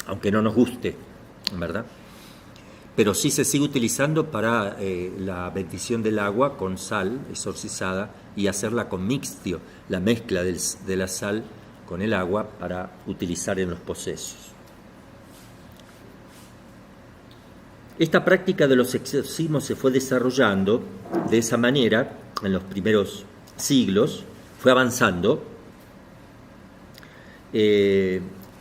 aunque no nos guste, ¿verdad? Pero sí se sigue utilizando para la bendición del agua con sal exorcizada y hacerla con mixtio, la mezcla de la sal con el agua para utilizar en los posesos. Esta práctica de los exorcismos se fue desarrollando de esa manera en los primeros siglos, fue avanzando.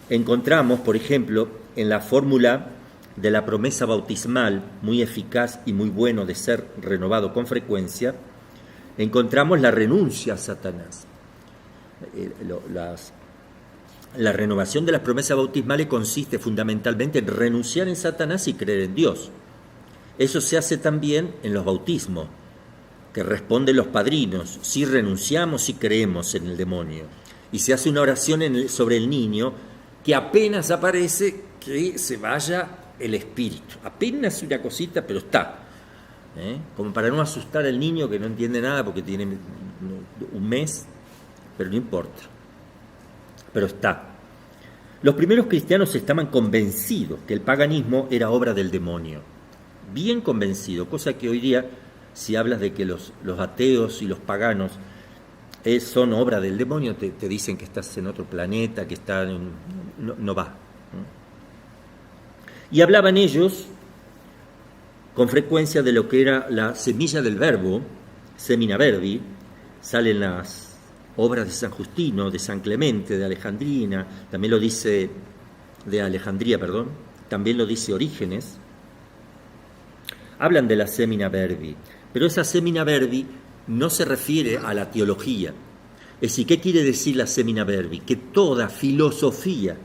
Encontramos, por ejemplo, en la fórmula de la promesa bautismal, muy eficaz y muy bueno de ser renovado con frecuencia, encontramos la renuncia a Satanás. La renovación de las promesas bautismales consiste fundamentalmente en renunciar en Satanás y creer en Dios. Eso se hace también en los bautismos, que responden los padrinos, si renunciamos y creemos en el demonio. Y se hace una oración sobre el niño, que apenas aparece que se vaya el espíritu. Apenas una cosita, pero está. Como para no asustar al niño que no entiende nada porque tiene un mes, pero no importa. Pero está. Los primeros cristianos estaban convencidos que el paganismo era obra del demonio. Bien convencidos, cosa que hoy día, si hablas de que los ateos y los paganos son obra del demonio, te dicen que estás en otro planeta, que no va. Y hablaban ellos con frecuencia de lo que era la semilla del verbo, semina verbi. Salen las obras de San Justino, de San Clemente, de Alejandría, también lo dice también lo dice Orígenes. Hablan de la semina verbi, pero esa semina verbi no se refiere a la teología. Es decir, ¿qué quiere decir la semina verbi? Que toda filosofía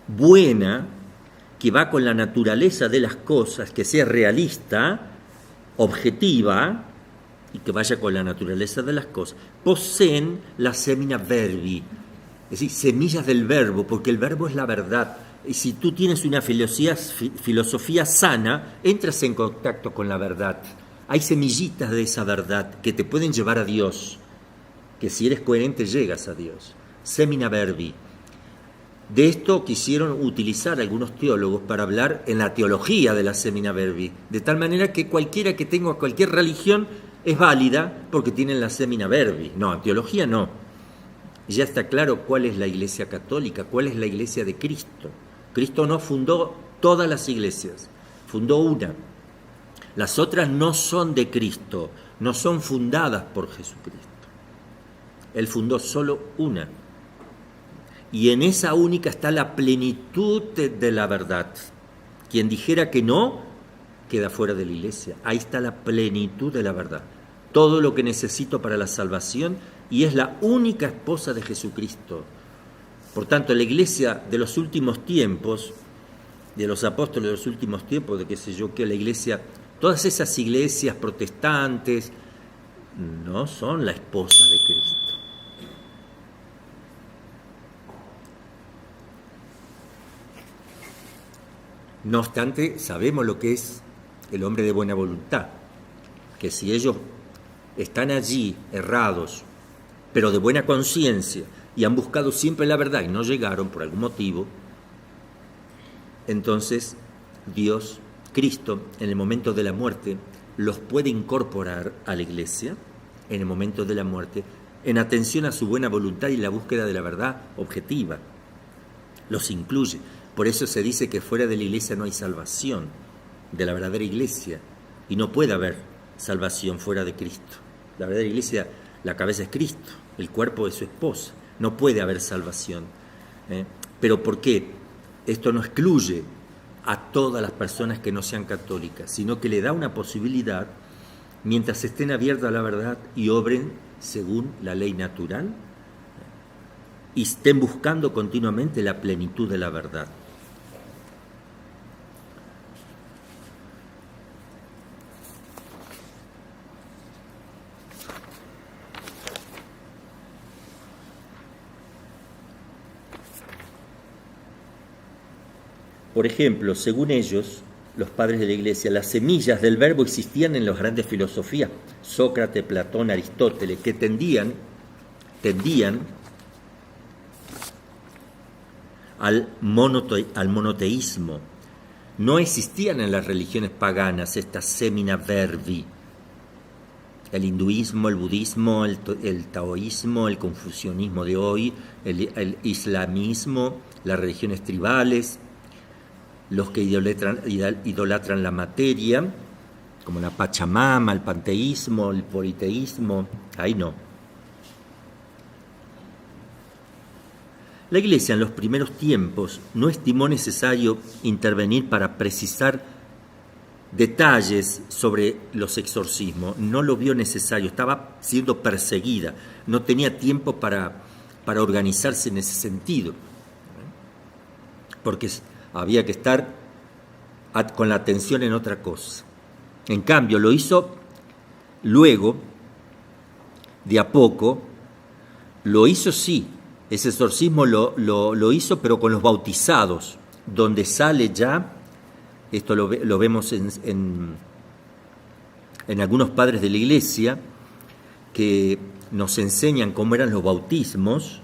buena que va con la naturaleza de las cosas, que sea realista, objetiva y que vaya con la naturaleza de las cosas, poseen la semina verbi, es decir, semillas del verbo, porque el verbo es la verdad. Y si tú tienes una filosofía sana, entras en contacto con la verdad. Hay semillitas de esa verdad que te pueden llevar a Dios, que si eres coherente llegas a Dios. Semina verbi. De esto quisieron utilizar algunos teólogos para hablar en la teología de la semina verbi, de tal manera que cualquiera que tenga cualquier religión es válida porque tienen la semina verbi. No, en teología no. Ya está claro cuál es la Iglesia católica, cuál es la Iglesia de Cristo. Cristo no fundó todas las iglesias, fundó una. Las otras no son de Cristo, no son fundadas por Jesucristo. Él fundó solo una. Y en esa única está la plenitud de la verdad. Quien dijera que no, queda fuera de la iglesia. Ahí está la plenitud de la verdad. Todo lo que necesito para la salvación, y es la única esposa de Jesucristo. Por tanto, la iglesia de los últimos tiempos, de los apóstoles de los últimos tiempos, de qué sé yo, que la iglesia, todas esas iglesias protestantes, no son la esposa de Cristo. No obstante, sabemos lo que es el hombre de buena voluntad, que si ellos están allí errados, pero de buena conciencia, y han buscado siempre la verdad y no llegaron por algún motivo, entonces Dios, Cristo, en el momento de la muerte, los puede incorporar a la iglesia, en el momento de la muerte, en atención a su buena voluntad y la búsqueda de la verdad objetiva. Los incluye. Por eso se dice que fuera de la iglesia no hay salvación, de la verdadera iglesia, y no puede haber salvación fuera de Cristo. La verdadera iglesia, la cabeza es Cristo, el cuerpo es su esposa. No puede haber salvación. ¿Pero por qué? Esto no excluye a todas las personas que no sean católicas, sino que le da una posibilidad, mientras estén abiertas a la verdad y obren según la ley natural, y estén buscando continuamente la plenitud de la verdad. Por ejemplo, según ellos, los padres de la Iglesia, las semillas del verbo existían en las grandes filosofías, Sócrates, Platón, Aristóteles, que tendían al monoteísmo. No existían en las religiones paganas estas semina verbi. El hinduismo, el budismo, el taoísmo, el confucianismo de hoy, el islamismo, las religiones tribales, los que idolatran la materia, como la Pachamama, el panteísmo, el politeísmo, ahí no. La Iglesia en los primeros tiempos no estimó necesario intervenir para precisar detalles sobre los exorcismos, no lo vio necesario, estaba siendo perseguida, no tenía tiempo para organizarse en ese sentido, porque había que estar con la atención en otra cosa. En cambio, lo hizo luego, de a poco, lo hizo sí, ese exorcismo lo hizo, pero con los bautizados, donde sale ya, esto lo vemos en algunos padres de la Iglesia, que nos enseñan cómo eran los bautismos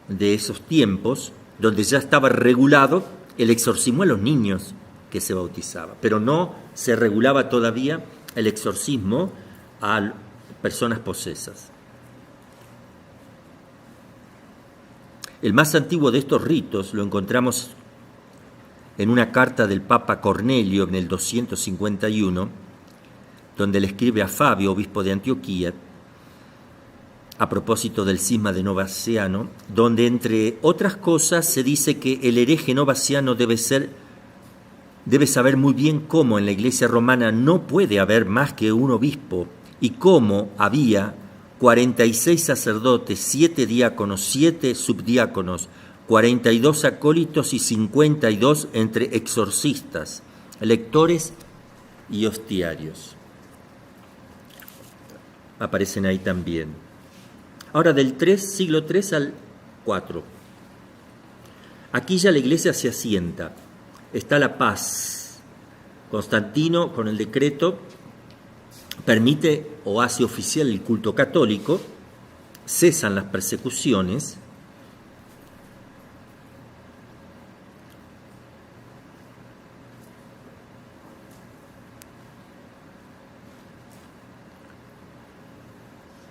de esos tiempos, donde ya estaba regulado el exorcismo a los niños que se bautizaba, pero no se regulaba todavía el exorcismo a personas posesas. El más antiguo de estos ritos lo encontramos en una carta del Papa Cornelio en el 251, donde le escribe a Fabio, obispo de Antioquía, a propósito del cisma de Novaciano, donde entre otras cosas se dice que el hereje novaciano debe saber muy bien cómo en la Iglesia romana no puede haber más que un obispo y cómo había 46 sacerdotes, 7 diáconos, 7 subdiáconos, 42 acólitos y 52 entre exorcistas, lectores y hostiarios. Aparecen ahí también. Ahora del siglo III al IV. Aquí ya la Iglesia se asienta, está la paz. Constantino, con el decreto, permite o hace oficial el culto católico, cesan las persecuciones,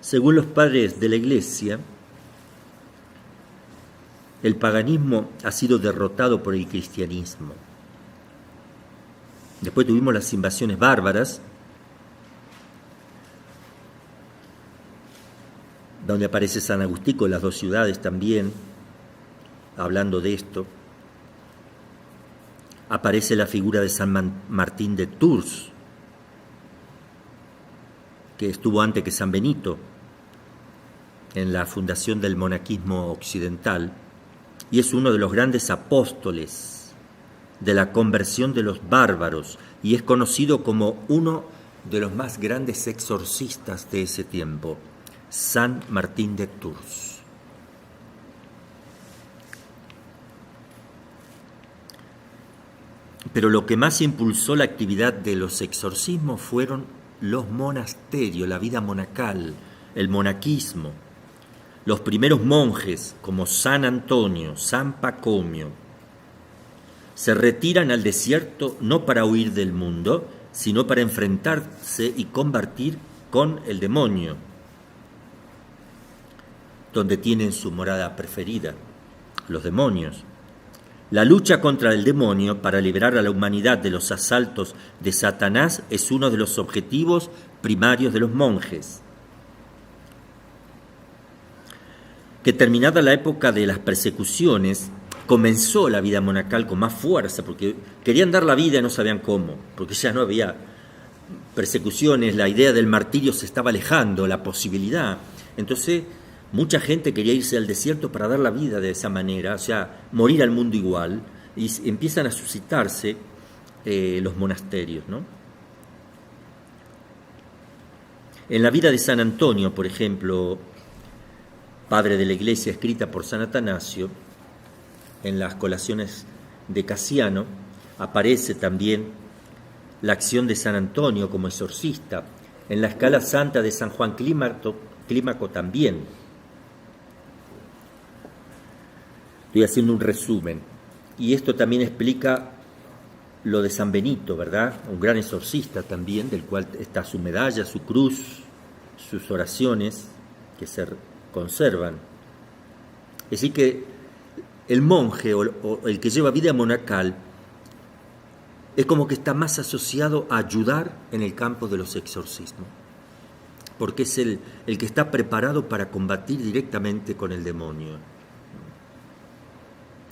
según los padres de la Iglesia, el paganismo ha sido derrotado por el cristianismo. Después tuvimos las invasiones bárbaras, donde aparece San Agustín con las 2 ciudades también, hablando de esto. Aparece la figura de San Martín de Tours, que estuvo antes que San Benito en la fundación del monaquismo occidental, y es uno de los grandes apóstoles de la conversión de los bárbaros, y es conocido como uno de los más grandes exorcistas de ese tiempo, San Martín de Tours. Pero lo que más impulsó la actividad de los exorcismos fueron los monasterios, la vida monacal, el monaquismo. Los primeros monjes, como San Antonio, San Pacomio, se retiran al desierto no para huir del mundo, sino para enfrentarse y combatir con el demonio, donde tienen su morada preferida, los demonios. La lucha contra el demonio para liberar a la humanidad de los asaltos de Satanás es uno de los objetivos primarios de los monjes. Que terminada la época de las persecuciones, comenzó la vida monacal con más fuerza, porque querían dar la vida y no sabían cómo, porque ya no había persecuciones, la idea del martirio se estaba alejando, la posibilidad. Entonces, mucha gente quería irse al desierto para dar la vida de esa manera, o sea, morir al mundo igual, y empiezan a suscitarse los monasterios, ¿no? En la vida de San Antonio, por ejemplo, padre de la Iglesia, escrita por San Atanasio, en las colaciones de Casiano, aparece también la acción de San Antonio como exorcista, en la escala santa de San Juan Clímaco también. Estoy haciendo un resumen. Y esto también explica lo de San Benito, ¿verdad? Un gran exorcista también, del cual está su medalla, su cruz, sus oraciones que se conservan. Es decir que el monje o el que lleva vida monacal es como que está más asociado a ayudar en el campo de los exorcismos, porque es el que está preparado para combatir directamente con el demonio.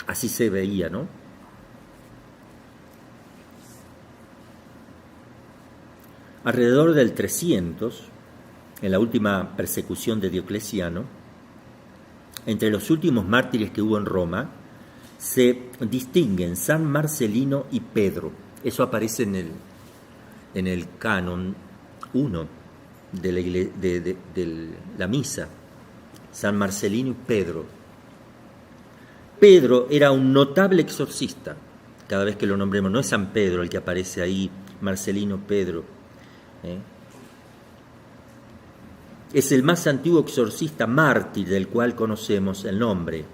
Así se veía, ¿no? Alrededor del 300, en la última persecución de Diocleciano, entre los últimos mártires que hubo en Roma, se distinguen San Marcelino y Pedro. Eso aparece en el canon 1 de la misa. San Marcelino y Pedro. Pedro era un notable exorcista. Cada vez que lo nombremos, no es San Pedro el que aparece ahí, Marcelino, Pedro. Es el más antiguo exorcista mártir del cual conocemos el nombre,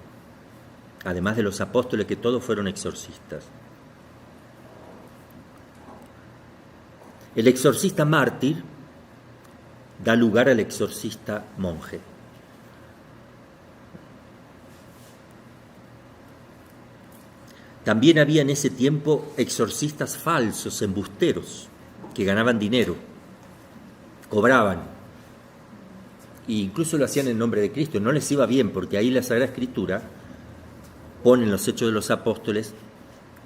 además de los apóstoles que todos fueron exorcistas. El exorcista mártir da lugar al exorcista monje. También había en ese tiempo exorcistas falsos, embusteros, que ganaban dinero, cobraban, e incluso lo hacían en nombre de Cristo. No les iba bien, porque ahí la Sagrada Escritura pone en los Hechos de los Apóstoles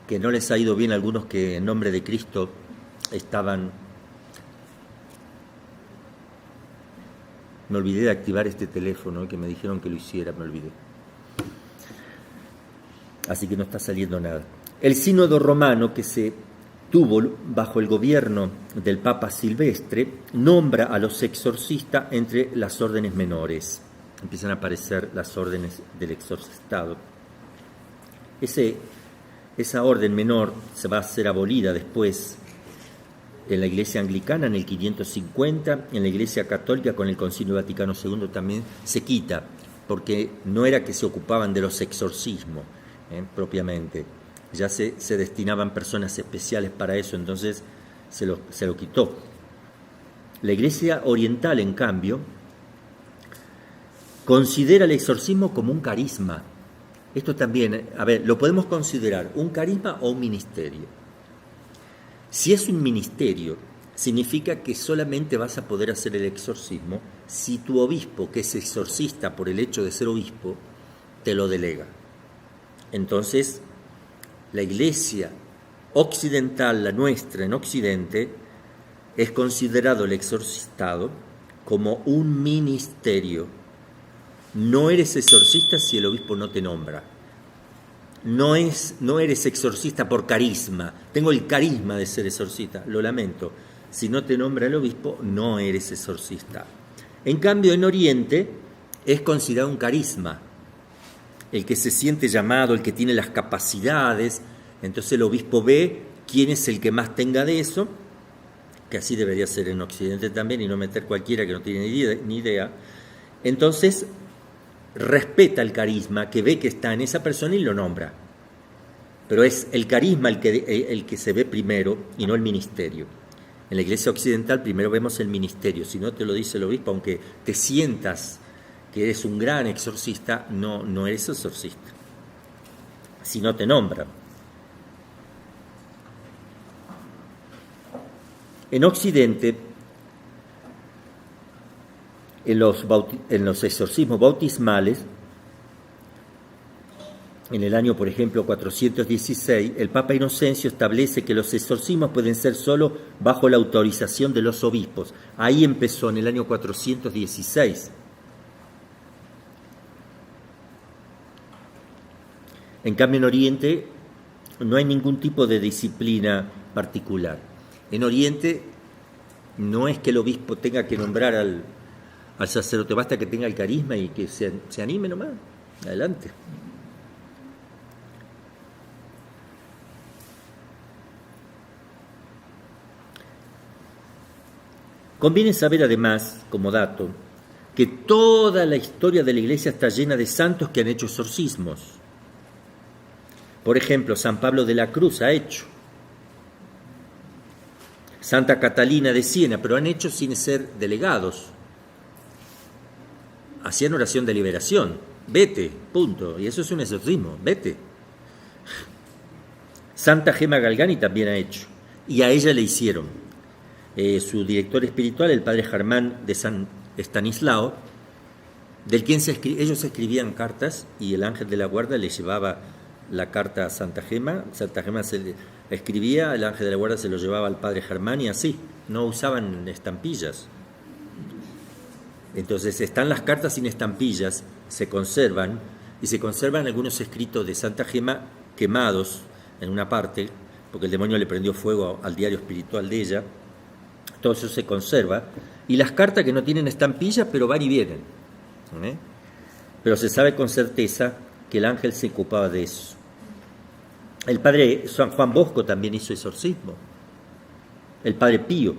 que no les ha ido bien a algunos que en nombre de Cristo estaban... Me olvidé de activar este teléfono, que me dijeron que lo hiciera, me olvidé. Así que no está saliendo nada. El sínodo romano que se tuvo bajo el gobierno del Papa Silvestre nombra a los exorcistas entre las órdenes menores. Empiezan a aparecer las órdenes del exorcistado. Esa orden menor se va a ser abolida después en la Iglesia Anglicana en el 550, en la Iglesia Católica con el Concilio Vaticano II también se quita, porque no era que se ocupaban de los exorcismos propiamente, ya se destinaban personas especiales para eso, entonces se lo quitó. La Iglesia Oriental, en cambio, considera el exorcismo como un carisma. Esto también, lo podemos considerar un carisma o un ministerio. Si es un ministerio, significa que solamente vas a poder hacer el exorcismo si tu obispo, que es exorcista por el hecho de ser obispo, te lo delega. Entonces, la Iglesia occidental, la nuestra en Occidente, es considerado el exorcistado como un ministerio. No eres exorcista si el obispo no te nombra. No eres exorcista por carisma. Tengo el carisma de ser exorcista, lo lamento. Si no te nombra el obispo, no eres exorcista. En cambio, en Oriente es considerado un carisma. El que se siente llamado, el que tiene las capacidades. Entonces el obispo ve quién es el que más tenga de eso, que así debería ser en Occidente también, y no meter cualquiera que no tiene ni idea. Entonces respeta el carisma, que ve que está en esa persona y lo nombra. Pero es el carisma el que se ve primero y no el ministerio. En la Iglesia Occidental primero vemos el ministerio. Si no te lo dice el obispo, aunque te sientas que eres un gran exorcista, no eres exorcista, si no te nombra. En Occidente, en los exorcismos bautismales, en el año, por ejemplo, 416, el Papa Inocencio establece que los exorcismos pueden ser solo bajo la autorización de los obispos. Ahí empezó, en el año 416. En cambio, en Oriente no hay ningún tipo de disciplina particular. En Oriente no es que el obispo tenga que nombrar al sacerdote, basta que tenga el carisma y que se anime nomás. Adelante. Conviene saber además, como dato, que toda la historia de la Iglesia está llena de santos que han hecho exorcismos. Por ejemplo, San Pablo de la Cruz ha hecho. Santa Catalina de Siena, pero han hecho sin ser delegados. Hacían oración de liberación. Vete, punto. Y eso es un exorcismo, vete. Santa Gema Galgani también ha hecho. Y a ella le hicieron. Su director espiritual, el padre Germán de San Estanislao, del quien ellos escribían cartas y el ángel de la guarda le llevaba la carta a Santa Gema se le escribía, el ángel de la guarda se lo llevaba al padre Germán y así, no usaban estampillas. Entonces están las cartas sin estampillas, se conservan, y se conservan algunos escritos de Santa Gema quemados en una parte, porque el demonio le prendió fuego al diario espiritual de ella. Todo eso se conserva, y las cartas que no tienen estampillas, pero van y vienen. Pero se sabe con certeza que el ángel se ocupaba de eso. El padre San Juan Bosco también hizo exorcismo. El padre Pío.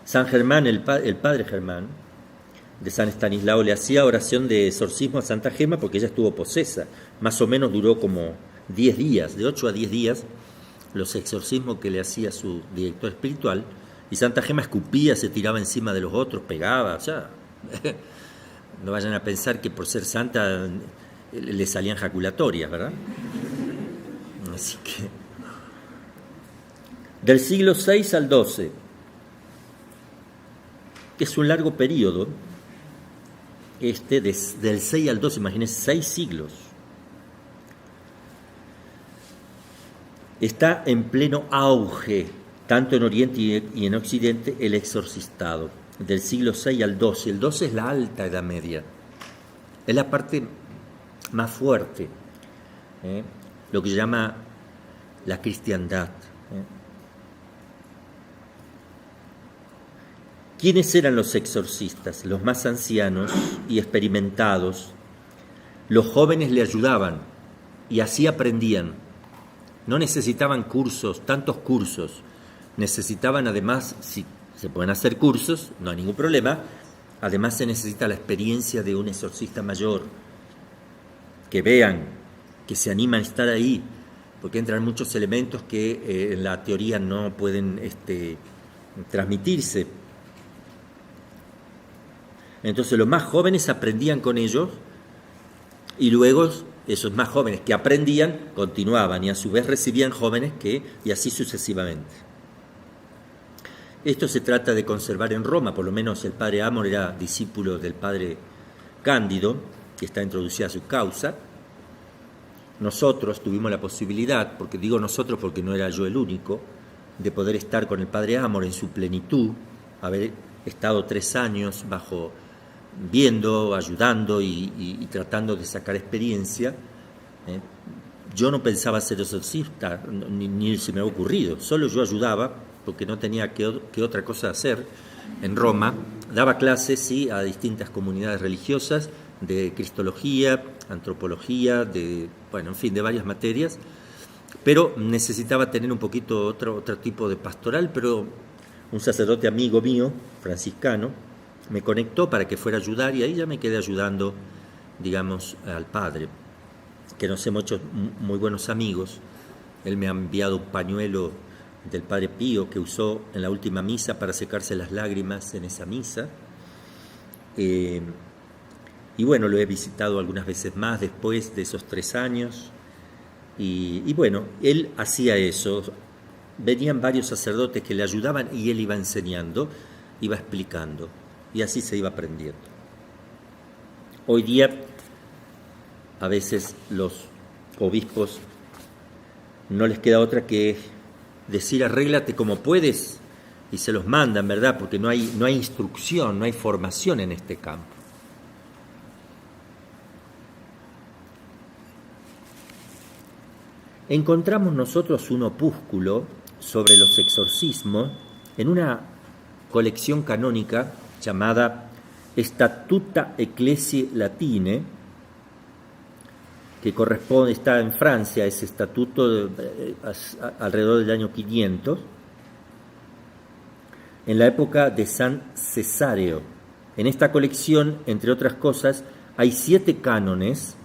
San Germán, el padre Germán de San Estanislao, le hacía oración de exorcismo a Santa Gema porque ella estuvo posesa. Más o menos duró como 10 días, de 8 a 10 días, los exorcismos que le hacía su director espiritual. Y Santa Gema escupía, se tiraba encima de los otros, pegaba, o sea, no vayan a pensar que por ser santa le salían jaculatorias, ¿verdad? Así que, del siglo VI al XII, que es un largo periodo, del 6 al 12, imagínense, 6 siglos, está en pleno auge, tanto en Oriente y en Occidente, el exorcistado, del siglo VI al XII. El XII es la alta Edad Media, es la parte más fuerte, lo que se llama la cristiandad. ¿Quiénes eran los exorcistas? Los más ancianos y experimentados. Los jóvenes le ayudaban y así aprendían. No necesitaban cursos, tantos cursos. Necesitaban además, si se pueden hacer cursos, no hay ningún problema, además se necesita la experiencia de un exorcista mayor, que vean, que se animan a estar ahí, porque entran muchos elementos que en la teoría no pueden transmitirse. Entonces los más jóvenes aprendían con ellos y luego esos más jóvenes que aprendían continuaban y a su vez recibían jóvenes y así sucesivamente. Esto se trata de conservar en Roma, por lo menos el padre Amor era discípulo del padre Cándido, que está introducida a su causa. Nosotros tuvimos la posibilidad, porque digo nosotros porque no era yo el único, de poder estar con el padre Amor en su plenitud, haber estado 3 años viendo, ayudando y tratando de sacar experiencia. Yo no pensaba ser exorcista, ni se me ha ocurrido, solo yo ayudaba, porque no tenía que otra cosa hacer en Roma. Daba clases, sí, a distintas comunidades religiosas, de cristología, antropología, de varias materias, pero necesitaba tener un poquito otro tipo de pastoral, pero un sacerdote amigo mío, franciscano, me conectó para que fuera a ayudar y ahí ya me quedé ayudando, digamos, al padre, que nos hemos hecho muy buenos amigos. Él me ha enviado un pañuelo del padre Pío que usó en la última misa para secarse las lágrimas en esa misa. Y bueno, lo he visitado algunas veces más después de esos 3 años. Y bueno, él hacía eso. Venían varios sacerdotes que le ayudaban y él iba enseñando, iba explicando. Y así se iba aprendiendo. Hoy día, a veces los obispos no les queda otra que decir arréglate como puedes y se los mandan, ¿verdad? Porque no hay instrucción, no hay formación en este campo. Encontramos nosotros un opúsculo sobre los exorcismos en una colección canónica llamada Statuta Ecclesiae Latine, que está en Francia, ese estatuto alrededor del año 500, en la época de San Cesáreo. En esta colección, entre otras cosas, hay 7 cánones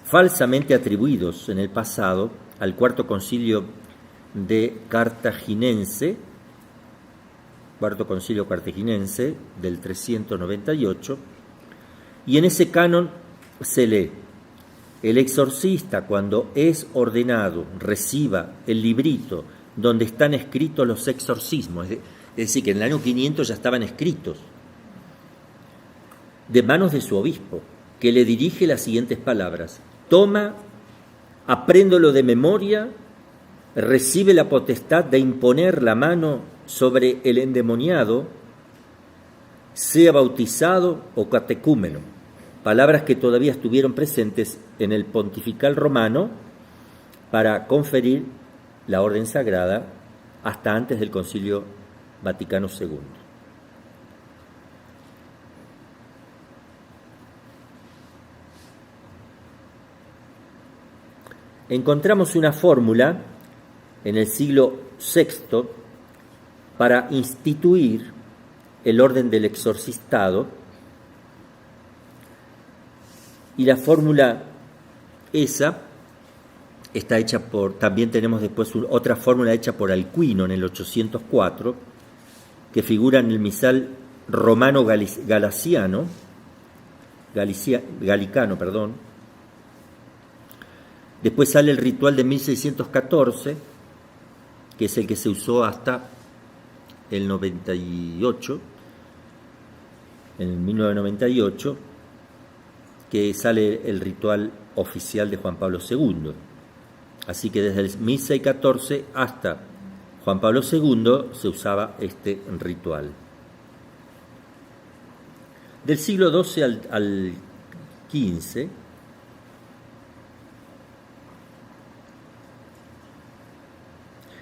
falsamente atribuidos en el pasado al Cuarto Concilio Cartaginense del 398, y en ese canon se lee: el exorcista, cuando es ordenado, reciba el librito donde están escritos los exorcismos, es decir, que en el año 500 ya estaban escritos, de manos de su obispo, que le dirige las siguientes palabras: toma, apréndolo de memoria, recibe la potestad de imponer la mano sobre el endemoniado, sea bautizado o catecúmeno. Palabras que todavía estuvieron presentes en el pontifical romano para conferir la orden sagrada hasta antes del Concilio Vaticano II. Encontramos una fórmula en el siglo VI para instituir el orden del exorcistado, y la fórmula esa está hecha también tenemos después otra fórmula hecha por Alcuino en el 804, que figura en el misal romano galicano, Después sale el ritual de 1614, que es el que se usó hasta el 98, en 1998, que sale el ritual oficial de Juan Pablo II. Así que desde el 1614 hasta Juan Pablo II se usaba este ritual. Del siglo XII al XV,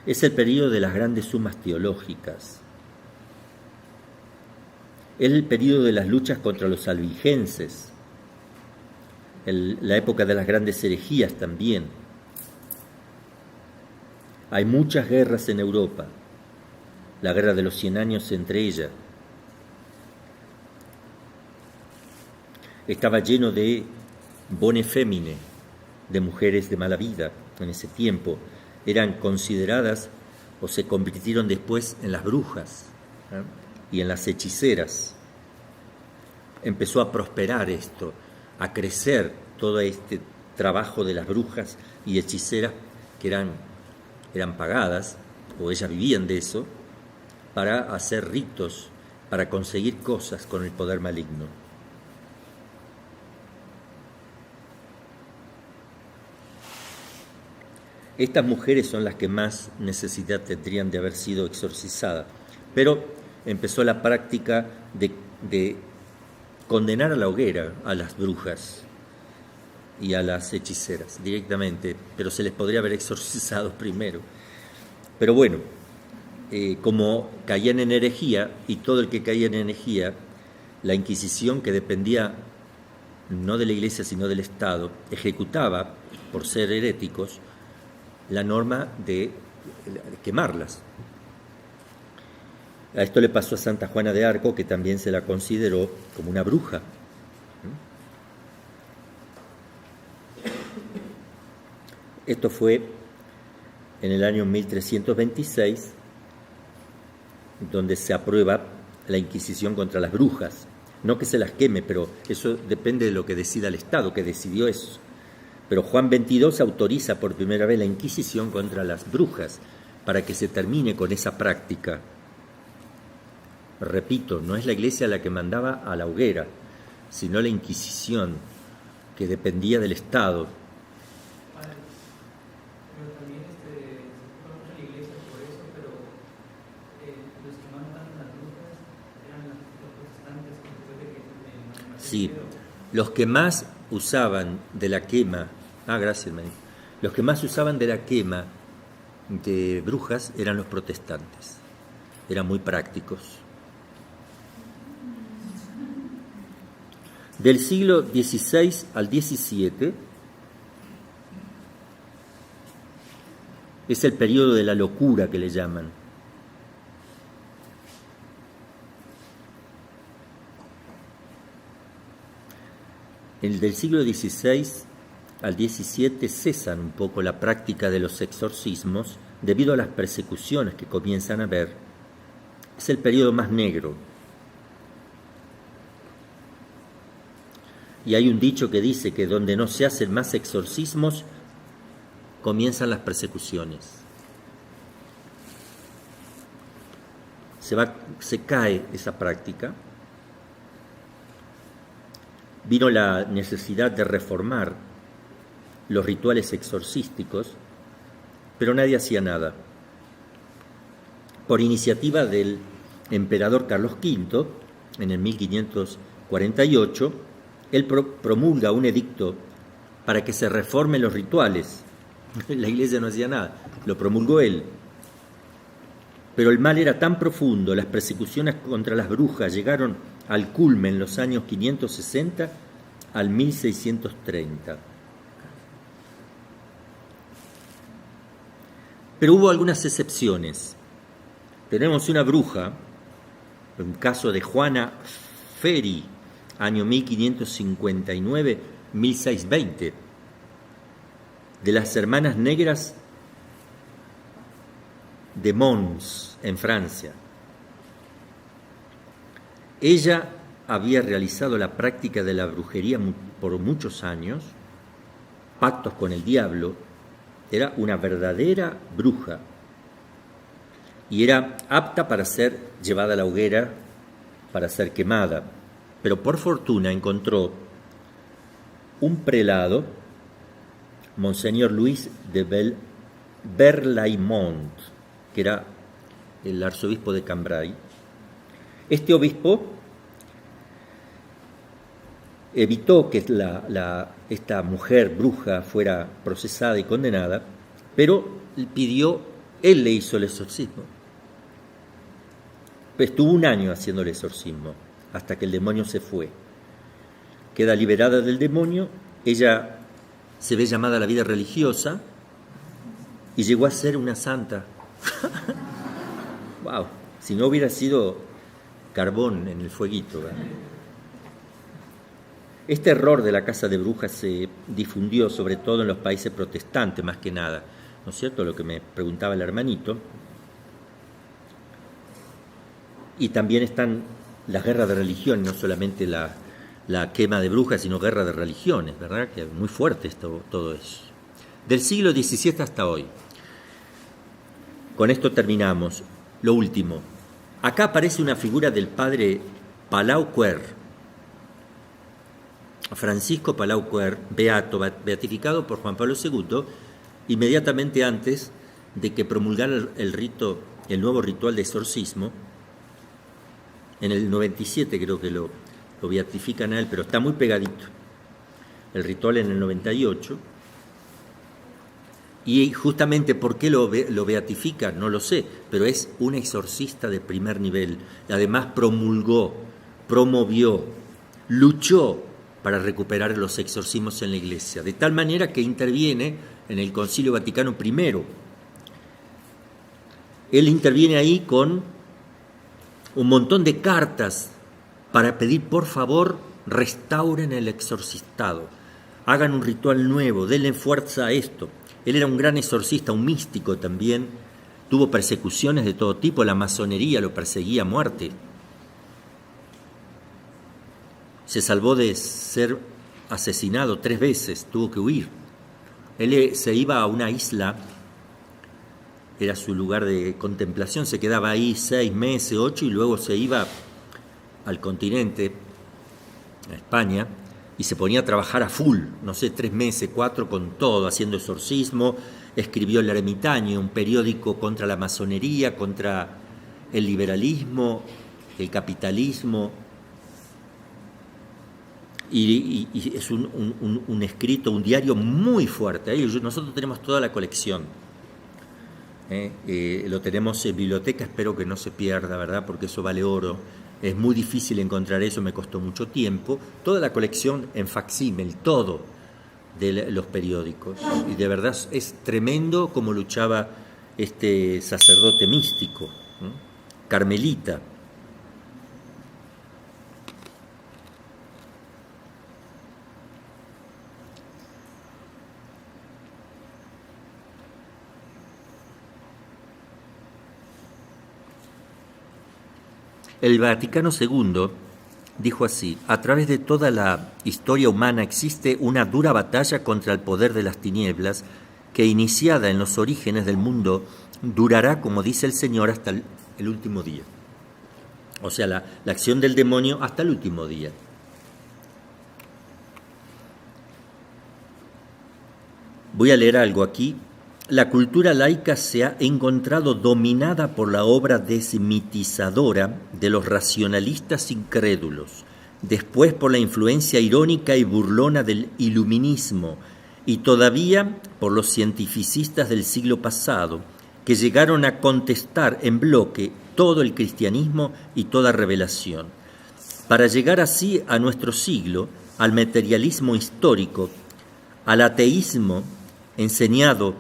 es el periodo de las grandes sumas teológicas. Es el periodo de las luchas contra los albigenses, la época de las grandes herejías también. Hay muchas guerras en Europa, la guerra de los 100 años entre ellas. Estaba lleno de bone femine, de mujeres de mala vida en ese tiempo. Eran consideradas o se convirtieron después en las brujas y en las hechiceras. Empezó a prosperar esto, a crecer todo este trabajo de las brujas y hechiceras que eran pagadas, o ellas vivían de eso, para hacer ritos, para conseguir cosas con el poder maligno. Estas mujeres son las que más necesidad tendrían de haber sido exorcizadas, pero empezó la práctica de condenar a la hoguera a las brujas y a las hechiceras directamente, pero se les podría haber exorcizado primero. Pero bueno, como caían en herejía, y todo el que caía en herejía, la Inquisición, que dependía no de la Iglesia sino del Estado, ejecutaba, por ser heréticos, la norma de quemarlas. A esto le pasó a Santa Juana de Arco, que también se la consideró como una bruja. Esto fue en el año 1326, donde se aprueba la Inquisición contra las brujas. No que se las queme, pero eso depende de lo que decida el Estado, que decidió eso. Pero Juan XXII autoriza por primera vez la Inquisición contra las brujas, para que se termine con esa práctica. Repito, no es la Iglesia la que mandaba a la hoguera, sino la Inquisición, que dependía del Estado. Pero también se ocupa mucho la Iglesia por eso, pero los que mandan las brujas eran los protestantes después de que... Sí, los que más usaban de la quema, gracias, María. Los que más usaban de la quema de brujas eran los protestantes, eran muy prácticos. Del siglo XVI al XVII es el periodo de la locura que le llaman. el del siglo XVI al XVII cesan un poco la práctica de los exorcismos debido a las persecuciones que comienzan a haber. Es el periodo más negro. Y hay un dicho que dice que donde no se hacen más exorcismos, comienzan las persecuciones. Se cae esa práctica. Vino la necesidad de reformar los rituales exorcísticos, pero nadie hacía nada. Por iniciativa del emperador Carlos V, en el 1548, él promulga un edicto para que se reformen los rituales. La iglesia no hacía nada, lo promulgó él. Pero el mal era tan profundo, las persecuciones contra las brujas llegaron al culmen en los años 560 al 1630. Pero hubo algunas excepciones. Tenemos una bruja, un caso de Juana Ferri, año 1559-1620, de las Hermanas Negras de Mons, en Francia. Ella había realizado la práctica de la brujería por muchos años, pactos con el diablo, era una verdadera bruja y era apta para ser llevada a la hoguera, para ser quemada. Pero por fortuna encontró un prelado, Monseñor Luis de Berlaymont, que era el arzobispo de Cambrai. Este obispo evitó que esta mujer bruja fuera procesada y condenada, pero él le hizo el exorcismo. Estuvo un año haciendo el exorcismo, hasta que el demonio se fue. Queda liberada del demonio, ella se ve llamada a la vida religiosa y llegó a ser una santa. Wow, si no hubiera sido carbón en el fueguito, ¿verdad? Este error de la casa de brujas se difundió sobre todo en los países protestantes, más que nada, ¿no es cierto? Lo que me preguntaba el hermanito. Y también están las guerras de religión, no solamente la quema de brujas, sino guerra de religiones, ¿verdad? Que es muy fuerte todo eso. Del siglo XVII hasta hoy. Con esto terminamos. Lo último. Acá aparece una figura del padre Palau Quer, Francisco Palau Quer, beato, beatificado por Juan Pablo II, inmediatamente antes de que promulgara el nuevo ritual de exorcismo. En el 97 creo que lo beatifican a él, pero está muy pegadito. El ritual en el 98. Y justamente por qué lo beatifican, no lo sé, pero es un exorcista de primer nivel. Además promulgó, promovió, luchó para recuperar los exorcismos en la Iglesia, de tal manera que interviene en el Concilio Vaticano I. Él interviene ahí con un montón de cartas para pedir, por favor, restauren el exorcistado, hagan un ritual nuevo, denle fuerza a esto. Él era un gran exorcista, un místico también, tuvo persecuciones de todo tipo, la masonería lo perseguía a muerte. Se salvó de ser asesinado 3 veces, tuvo que huir. Él se iba a una isla, era su lugar de contemplación, se quedaba ahí 6 meses, 8, y luego se iba al continente, a España, y se ponía a trabajar a full, no sé, 3 meses, 4, con todo, haciendo exorcismo. Escribió El Ermitaño, un periódico contra la masonería, contra el liberalismo, el capitalismo, y es un escrito, un diario muy fuerte. Nosotros tenemos toda la colección, lo tenemos en biblioteca, espero que no se pierda, ¿verdad? Porque eso vale oro. Es muy difícil encontrar eso, me costó mucho tiempo. Toda la colección en facsímil, todo de los periódicos. Y de verdad es tremendo cómo luchaba este sacerdote místico, carmelita. El Vaticano II dijo así: a través de toda la historia humana existe una dura batalla contra el poder de las tinieblas que, iniciada en los orígenes del mundo, durará, como dice el Señor, hasta el último día. O sea, la acción del demonio hasta el último día. Voy a leer algo aquí. La cultura laica se ha encontrado dominada por la obra desmitizadora de los racionalistas incrédulos, después por la influencia irónica y burlona del iluminismo y todavía por los cientificistas del siglo pasado, que llegaron a contestar en bloque todo el cristianismo y toda revelación, para llegar así a nuestro siglo, al materialismo histórico, al ateísmo enseñado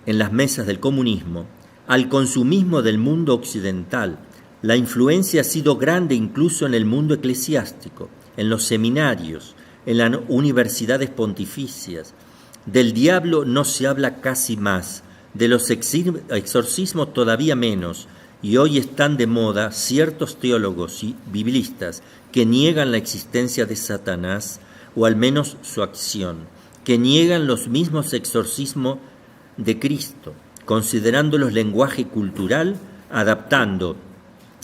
en las mesas del comunismo, al consumismo del mundo occidental. La influencia ha sido grande incluso en el mundo eclesiástico, en los seminarios, en las universidades pontificias. Del diablo no se habla casi más, de los exorcismos todavía menos, y hoy están de moda ciertos teólogos y biblistas que niegan la existencia de Satanás, o al menos su acción, que niegan los mismos exorcismos de Cristo, considerándolos lenguaje cultural adaptado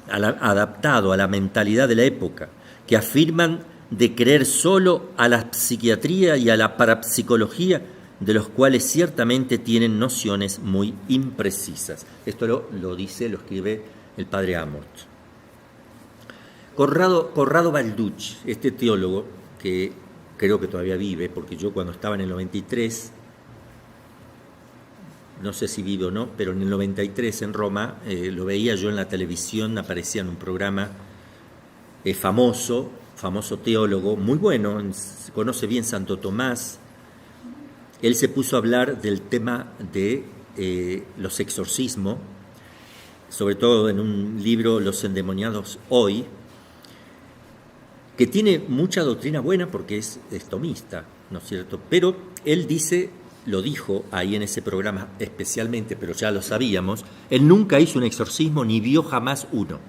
a la mentalidad de la época, que afirman de creer solo a la psiquiatría y a la parapsicología, de los cuales ciertamente tienen nociones muy imprecisas. Esto lo escribe el padre Amort. Corrado Balducci, este teólogo que creo que todavía vive, porque yo cuando estaba en el 93, no sé si vive o no, pero en el 93 en Roma lo veía yo en la televisión, aparecía en un programa famoso teólogo, muy bueno, conoce bien Santo Tomás. Él se puso a hablar del tema de los exorcismos, sobre todo en un libro, Los endemoniados hoy, que tiene mucha doctrina buena porque es tomista, ¿no es cierto? Pero él lo dijo ahí en ese programa especialmente, pero ya lo sabíamos, él nunca hizo un exorcismo ni vio jamás uno.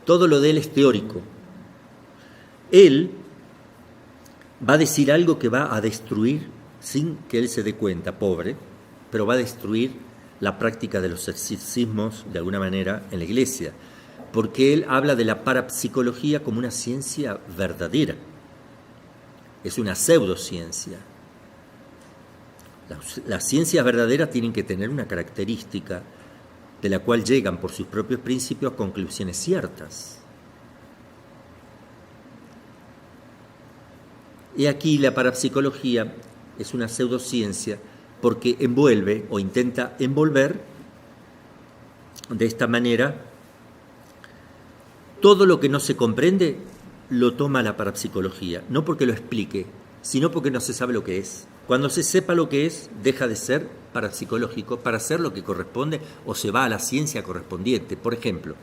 Todo lo de él es teórico. Él va a decir algo que va a destruir, sin que él se dé cuenta, pobre, pero va a destruir la práctica de los exorcismos de alguna manera en la Iglesia, porque él habla de la parapsicología como una ciencia verdadera. Es una pseudociencia. Las ciencias verdaderas tienen que tener una característica de la cual llegan por sus propios principios a conclusiones ciertas. Y aquí la parapsicología es una pseudociencia porque envuelve o intenta envolver de esta manera todo lo que no se comprende, lo toma la parapsicología, no porque lo explique, sino porque no se sabe lo que es. Cuando se sepa lo que es, deja de ser parapsicológico para hacer lo que corresponde o se va a la ciencia correspondiente. Por ejemplo,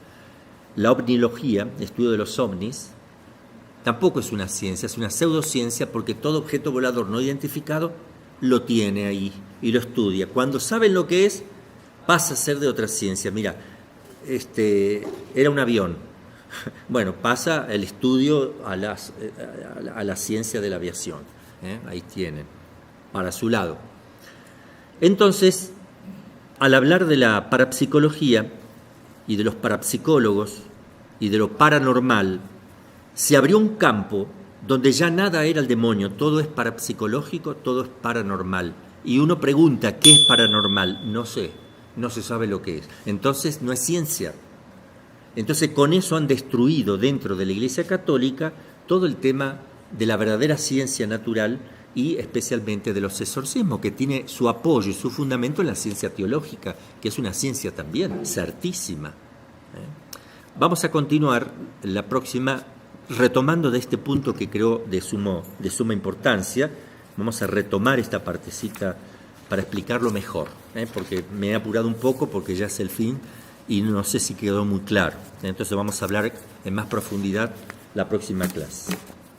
la ovnilogía, estudio de los ovnis, tampoco es una ciencia, es una pseudociencia porque todo objeto volador no identificado lo tiene ahí y lo estudia. Cuando saben lo que es, pasa a ser de otra ciencia. Mira, era un avión. Bueno, pasa el estudio a la ciencia de la aviación. Ahí tienen, para su lado. Entonces, al hablar de la parapsicología y de los parapsicólogos y de lo paranormal, se abrió un campo donde ya nada era el demonio, todo es parapsicológico, todo es paranormal. Y uno pregunta, ¿qué es paranormal? No sé, no se sabe lo que es. Entonces no es ciencia. Entonces con eso han destruido dentro de la Iglesia Católica todo el tema de la verdadera ciencia natural y especialmente de los exorcismos, que tiene su apoyo y su fundamento en la ciencia teológica, que es una ciencia también certísima. Vamos a continuar la próxima retomando de este punto que creo de suma importancia. Vamos a retomar esta partecita para explicarlo mejor, porque me he apurado un poco porque ya es el fin y no sé si quedó muy claro. Entonces vamos a hablar en más profundidad la próxima clase.